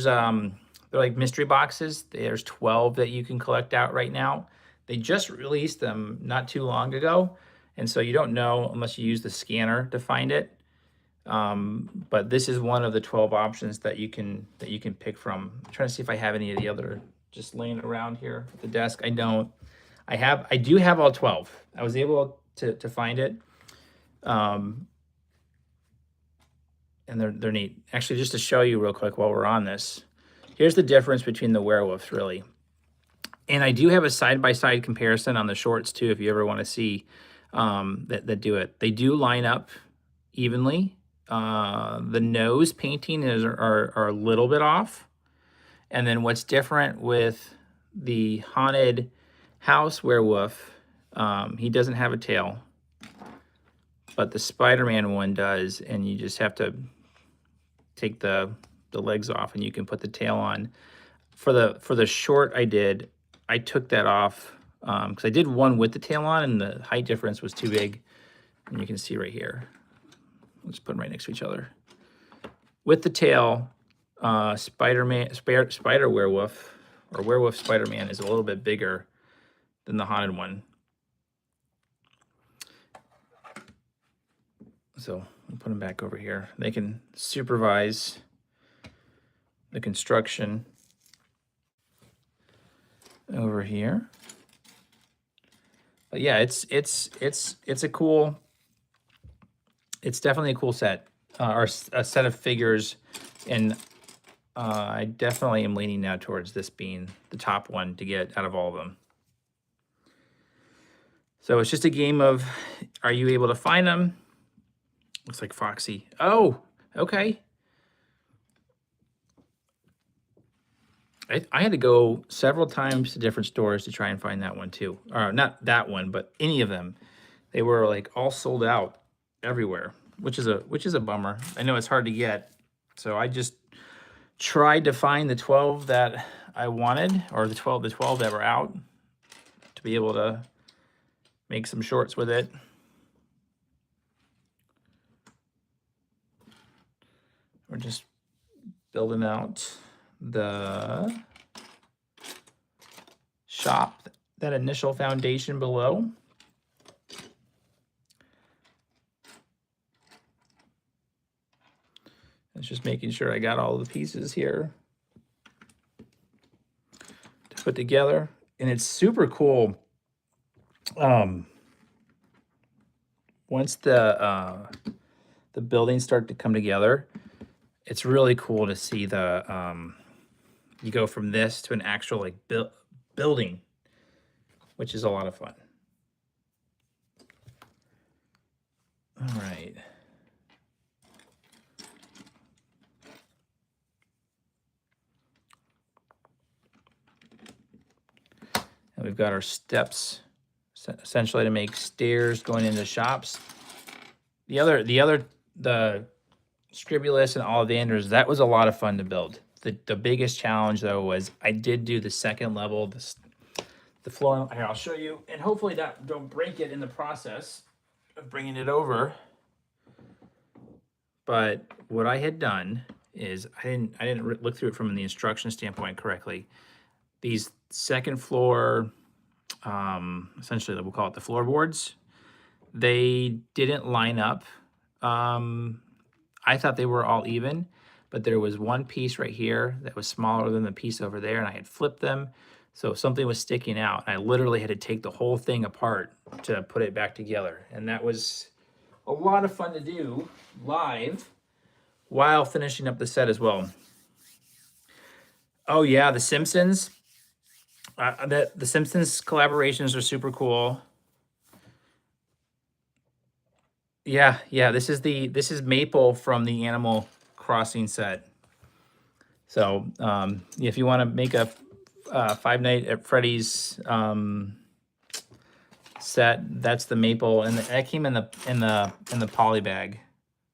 like mystery boxes. There's 12 that you can collect out right now. They just released them not too long ago, and so you don't know unless you use the scanner to find it. But this is one of the 12 options that you can pick from. I'm trying to see if I have any of the other just laying around here at the desk. I don't. I do have all 12. I was able to find it. And they're neat. Actually, just to show you real quick while we're on this, here's the difference between the werewolves, really. And I do have a side-by-side comparison on the shorts too, if you ever want to see that do it. They do line up evenly. The nose painting are a little bit off. And then what's different with the haunted house werewolf, he doesn't have a tail, but the Spider-Man one does, and you just have to take the legs off and you can put the tail on. For the short I took that off because I did one with the tail on and the height difference was too big. And you can see right here. Let's put them right next to each other. With the tail, Spider Werewolf or Werewolf Spider-Man is a little bit bigger than the haunted one. So I'll put them back over here. They can supervise the construction over here. But yeah, it's a cool. It's definitely a cool set, or a set of figures, and I definitely am leaning now towards this being the top one to get out of all of them. So it's just a game of, are you able to find them? Looks like Foxy. Oh, okay. I had to go several times to different stores to try and find that one too. Or not that one, but any of them. They were like all sold out everywhere, which is a bummer. I know it's hard to get. So I just tried to find the 12 that I wanted, or the 12 that were out, to be able to make some shorts with it. We're just building out the shop, that initial foundation below. It's just making sure I got all the pieces here to put together. And it's super cool. Once the buildings start to come together, it's really cool to see the you go from this to an actual like building, which is a lot of fun. All right. And we've got our steps, essentially to make stairs going into shops. The Scribulus and Ollivanders, that was a lot of fun to build. The biggest challenge though was I did do the second level, the floor. Here, I'll show you, and hopefully that don't break it in the process of bringing it over. But what I had done is I didn't look through it from the instruction standpoint correctly. These second floor, essentially we'll call it the floorboards, they didn't line up. I thought they were all even, but there was one piece right here that was smaller than the piece over there, and I had flipped them, so something was sticking out. I literally had to take the whole thing apart to put it back together, and that was a lot of fun to do live while finishing up the set as well. Oh yeah, The Simpsons. That the Simpsons collaborations are super cool. Yeah, yeah. This is Maple from the Animal Crossing set. So if you want to make a Five Nights at Freddy's set, that's the Maple, and that came in the Polybag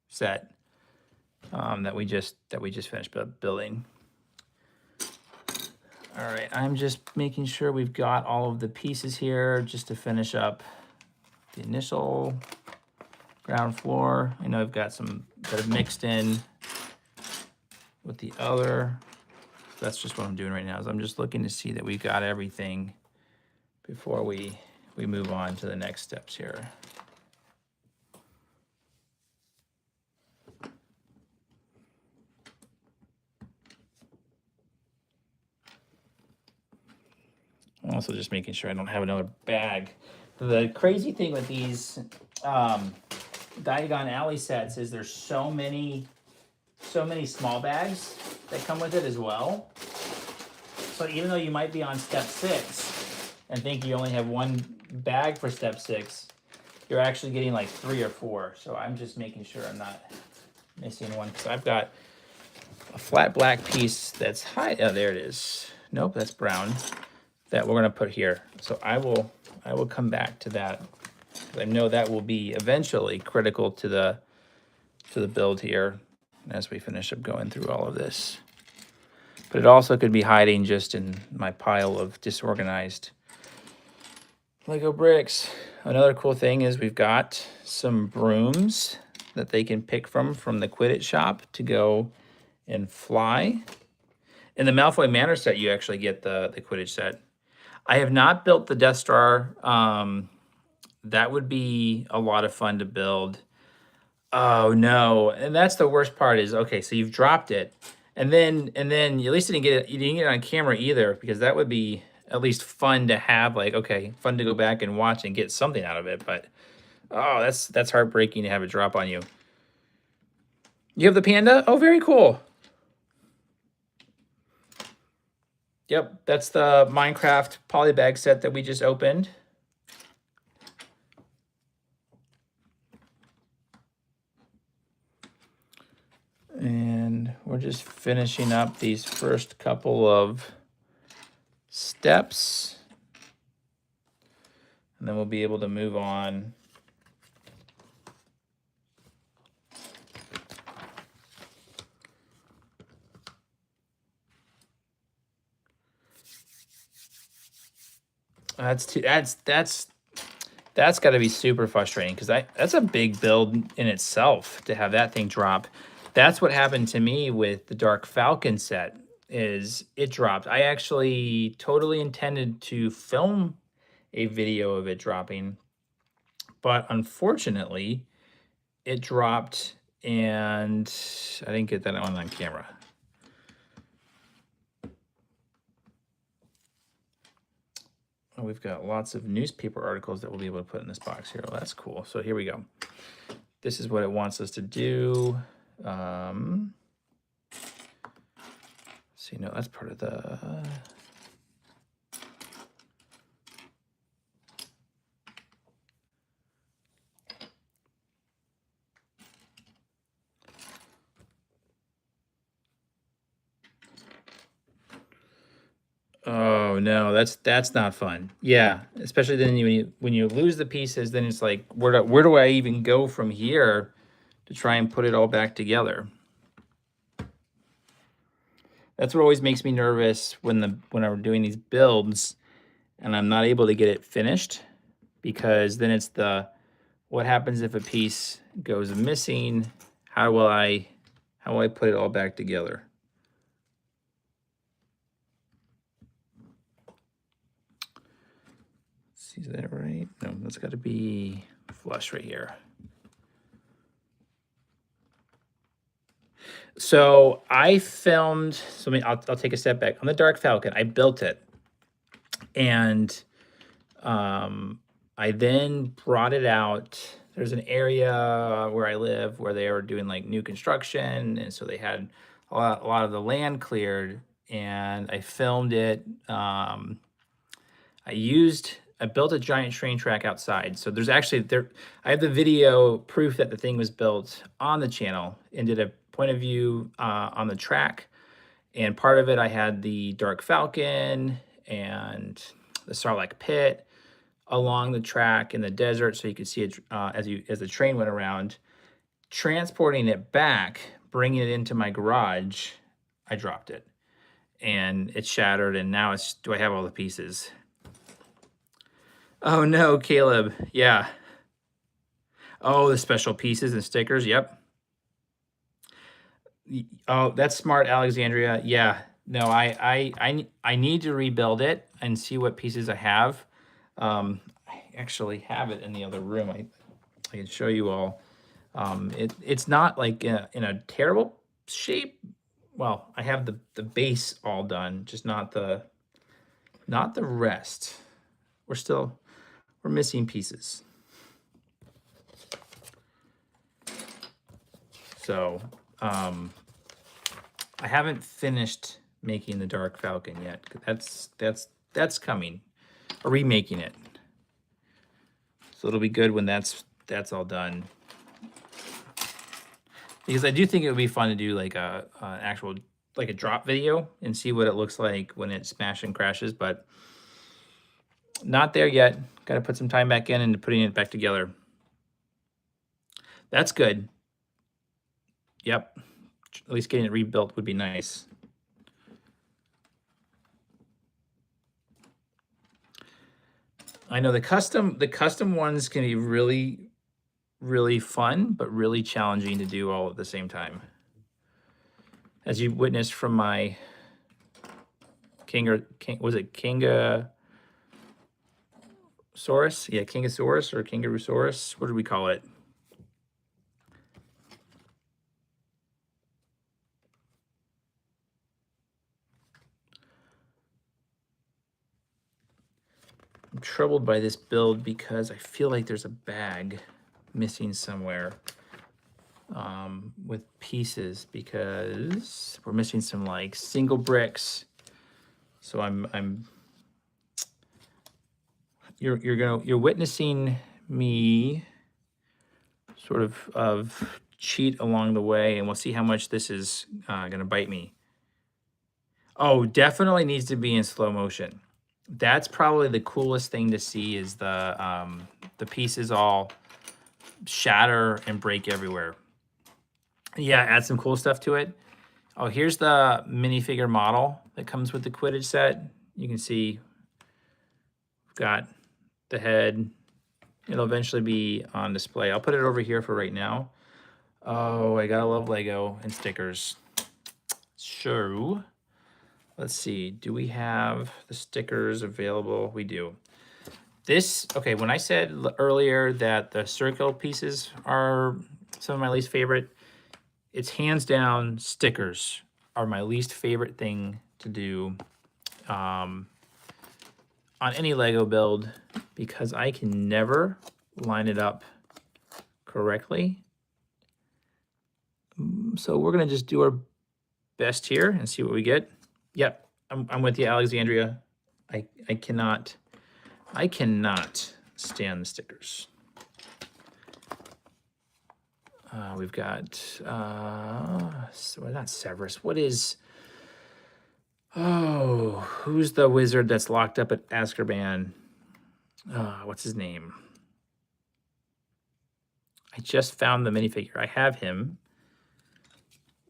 set that we just finished building. All right, I'm just making sure we've got all of the pieces here just to finish up the initial ground floor. I know I've got some that have mixed in with the other. That's just what I'm doing right now, is I'm just looking to see that we got everything before we move on to the next steps here. I'm also just making sure I don't have another bag. The crazy thing with these Diagon Alley sets is there's so many small bags that come with it as well. So even though you might be on step 6 and think you only have one bag for step 6, you're actually getting like 3 or 4. So I'm just making sure I'm not missing one, because I've got a flat black piece that's high. Oh, there it is. Nope, that's brown, that we're gonna put here. So I will come back to that, because I know that will be eventually critical to the build here as we finish up going through all of this. But it also could be hiding just in my pile of disorganized Lego bricks. Another cool thing is we've got some brooms that they can pick from the Quidditch shop to go and fly. In the Malfoy Manor set, you actually get the Quidditch set. I have not built the Death Star. That would be a lot of fun to build. Oh no, and that's the worst part is, okay, so you've dropped it, and then at least you didn't get it on camera either, because that would be at least fun to have, like, okay, fun to go back and watch and get something out of it. But oh, that's heartbreaking to have it drop on you. You have the panda? Oh, very cool. Yep, that's the Minecraft Polybag set that we just opened. And we're just finishing up these first couple of steps, and then we'll be able to move on. That's got to be super frustrating, because that's a big build in itself to have that thing drop. That's what happened to me with the Dark Falcon set, is it dropped. I actually totally intended to film a video of it dropping, but unfortunately it dropped and I didn't get that on camera. Oh, we've got lots of newspaper articles that we'll be able to put in this box here. Well, that's cool. So here we go. This is what it wants us to do. See, no, that's part of the... Oh no, that's not fun. Yeah, especially then when you lose the pieces, then it's like, where do I even go from here to try and put it all back together? That's what always makes me nervous when I'm doing these builds and I'm not able to get it finished, because then it's what happens if a piece goes missing? How will I put it all back together? Is that right? No, that's got to be flush right here. So I filmed, so I'll take a step back. On the Dark Falcon, I built it. And I then brought it out. There's an area where I live where they are doing like new construction. And so they had a lot of the land cleared. And I filmed it I built a giant train track outside. So there's actually I have the video proof that the thing was built on the channel, and did a point of view on the track. And part of it, I had the Dark Falcon and the Sarlacc pit along the track in the desert, so you could see it as the train went around. Transporting it back, bringing it into my garage, I dropped it, and it shattered. And now do I have all the pieces? Oh no, Caleb. Yeah. Oh, the special pieces and stickers. Yep. Oh, that's smart, Alexandria. Yeah. No, I need to rebuild it and see what pieces I have. I actually have it in the other room. I can show you all. It's not like in a terrible shape. Well, I have the base all done, just not the rest. We're missing pieces. So I haven't finished making the Dark Falcon yet. That's coming. Or remaking it. So it'll be good when that's all done. Because I do think it would be fun to do like a actual like a drop video and see what it looks like when it smashes and crashes, but not there yet. Got to put some time back in into putting it back together. That's good. Yep. At least getting it rebuilt would be nice. I know the custom ones can be really fun, but really challenging to do all at the same time. As you witnessed from my was it Kingasaurus? Yeah, Kingasaurus or Kangaroosaurus. What did we call it? I'm troubled by this build because I feel like there's a bag missing somewhere with pieces, because we're missing some like single bricks. So you're witnessing me sort of cheat along the way, and we'll see how much this is gonna bite me. Oh, definitely needs to be in slow motion. That's probably the coolest thing to see, is the pieces all shatter and break everywhere. Yeah, add some cool stuff to it. Oh, here's the minifigure model that comes with the Quidditch set. You can see we've got the head. It'll eventually be on display. I'll put it over here for right now. Oh, I gotta love Lego and stickers. So, let's see. Do we have the stickers available? We do. Okay, when I said earlier that the circle pieces are some of my least favorite, it's hands down stickers are my least favorite thing to do on any Lego build, because I can never line it up correctly. So we're gonna just do our best here and see what we get. Yep, I'm with you, Alexandria. I cannot stand the stickers. We've got not Severus. What is? Oh, who's the wizard that's locked up at Azkaban? What's his name? I just found the minifigure. I have him.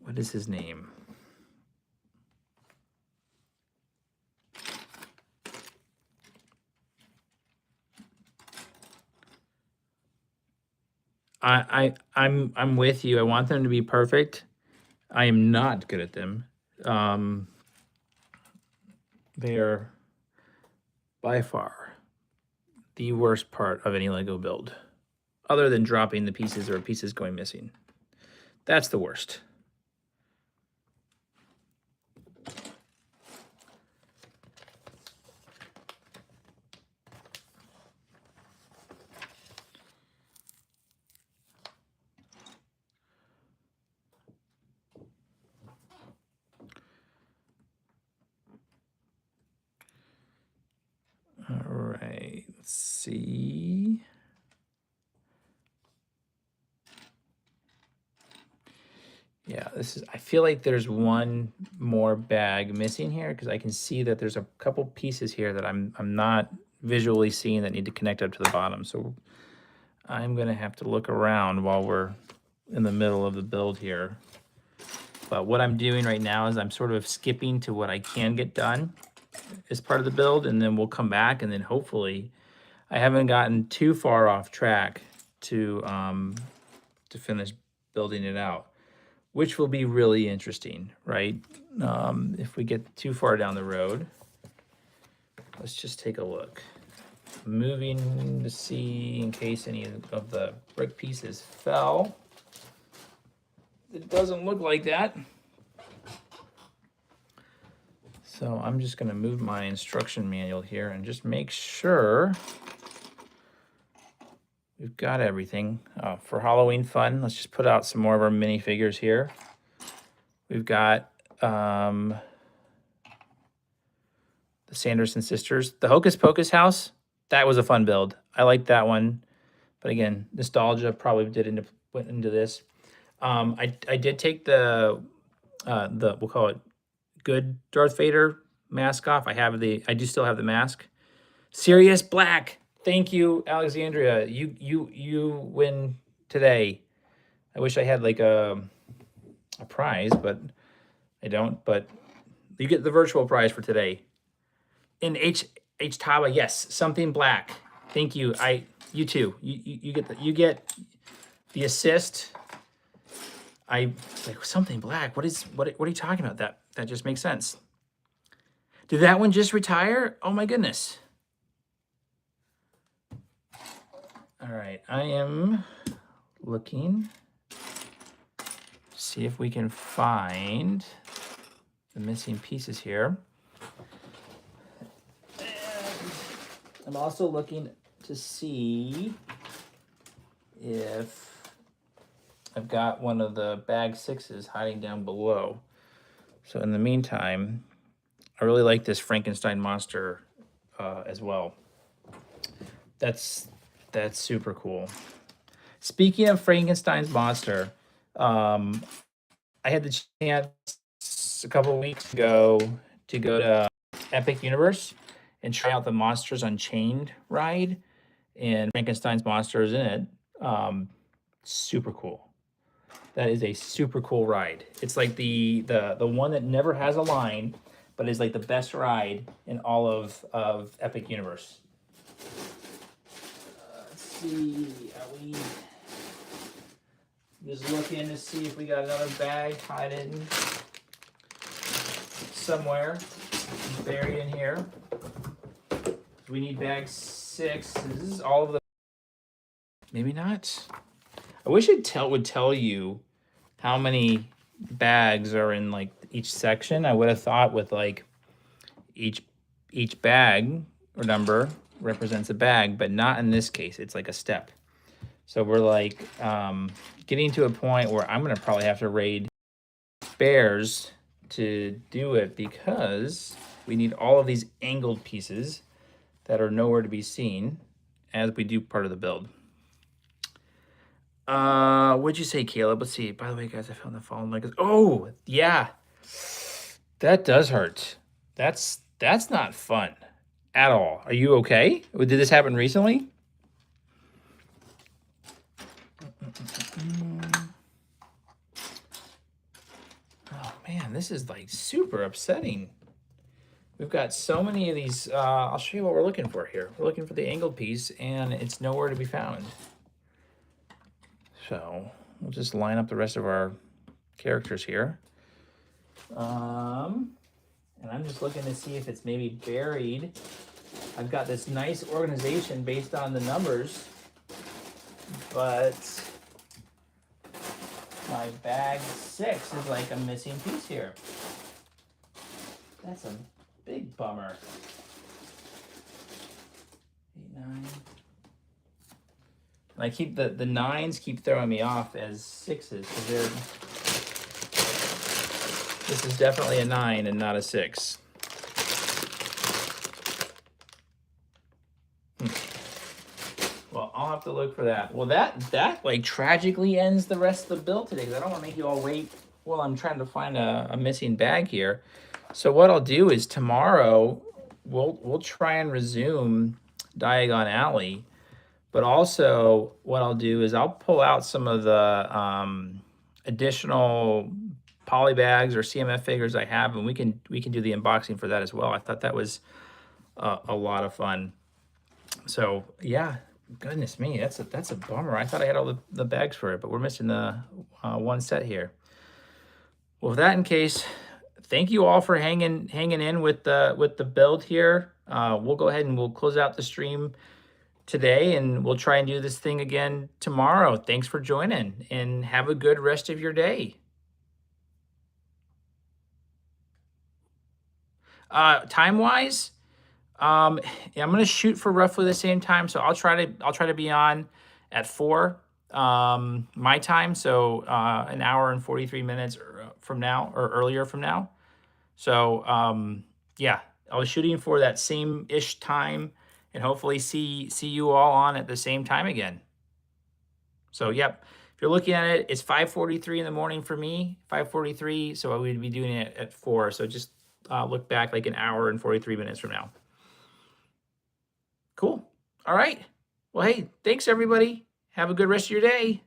What is his name? I'm with you. I want them to be perfect. I am not good at them. They are by far the worst part of any Lego build, other than dropping the pieces or pieces going missing. That's the worst. All Yeah, this is, I feel like there's one more bag missing here because I can see that there's a couple pieces here that I'm not visually seeing that need to connect up to the bottom. So I'm gonna have to look around while we're in the middle of the build here. But what I'm doing right now is I'm sort of skipping to what I can get done as part of the build, and then we'll come back, and then hopefully I haven't gotten too far off track to finish building it out, which will be really interesting, right? If we get too far down the road, let's just take a look. Moving to see in case any of the brick pieces fell. It doesn't look like that. So I'm just gonna move my instruction manual here and just make sure we've got everything. For Halloween fun, let's just put out some more of our minifigures here. We've got the Sanderson sisters. The Hocus Pocus house, that was a fun build. I like that one. But again, nostalgia probably went into this. I did take the we'll call it good Darth Vader mask off. I do still have the mask. Sirius Black. Thank you, Alexandria. You win today. I wish I had like a prize, but I don't. But you get the virtual prize for today. In H Taba, yes, something black. Thank you. You too. You get the assist. Like something black. What are you talking about? That just makes sense. Did that one just retire? Oh my goodness. All right, I am looking to see if we can find the missing pieces here. And I'm also looking to see if I've got one of the bag 6s hiding down below. So in the meantime, I really like this Frankenstein monster as well. That's super cool. Speaking of Frankenstein's monster, I had the chance a couple of weeks ago to go to Epic Universe and try out the Monsters Unchained ride, and Frankenstein's monster is in it. Super cool. That is a super cool ride. It's like the one that never has a line, but is like the best ride in all of Epic Universe. Let's see, are we just looking to see if we got another bag hiding somewhere, buried in here. We need bag 6s, all of the, maybe not. I wish it would tell you how many bags are in like each section. I would have thought with like each bag or number represents a bag, but not in this case. It's like a step. So we're like getting to a point where I'm gonna probably have to raid bears to do it because we need all of these angled pieces that are nowhere to be seen as we do part of the build. What'd you say, Caleb? Let's see. By the way, guys, I found the fallen leg. Oh, yeah. That does hurt. That's not fun at all. Are you okay? Did this happen recently? Oh man, this is like super upsetting. We've got so many of these. I'll show you what we're looking for here. We're looking for the angled piece, and it's nowhere to be found. So we'll just line up the rest of our characters here. And I'm just looking to see if it's maybe buried. I've got this nice organization based on the numbers, but my bag 6 is like a missing piece here. That's a big bummer. 8, 9. And I keep the 9s keep throwing me off as 6s because this is definitely a 9 and not a 6. Well, I'll have to look for that. Well, that like tragically ends the rest of the build today because I don't want to make you all wait Well, I'm trying to find a missing bag here. So what I'll do is tomorrow we'll try and resume Diagon Alley, but also what I'll do is I'll pull out some of the additional polybags or CMF figures I have, and we can do the unboxing for that as well. I thought that was a lot of fun. So yeah, goodness me, that's a bummer. I thought I had all the bags for it, but we're missing the one set here. Well, with that in case, thank you all for hanging in with the build here. We'll go ahead and we'll close out the stream today, and we'll try and do this thing again tomorrow. Thanks for joining, and have a good rest of your day. Time-wise, yeah, I'm gonna shoot for roughly the same time, so I'll try to be on at 4 my time, so an hour and 43 minutes from now, or earlier from now. So yeah, I was shooting for that same-ish time, and hopefully see you all on at the same time again. So yep, if you're looking at it, it's 5:43 in the morning for me, 5:43, so I would be doing it at 4. So just look back like an hour and 43 minutes from now. Cool. All right. Well, hey, thanks everybody. Have a good rest of your day.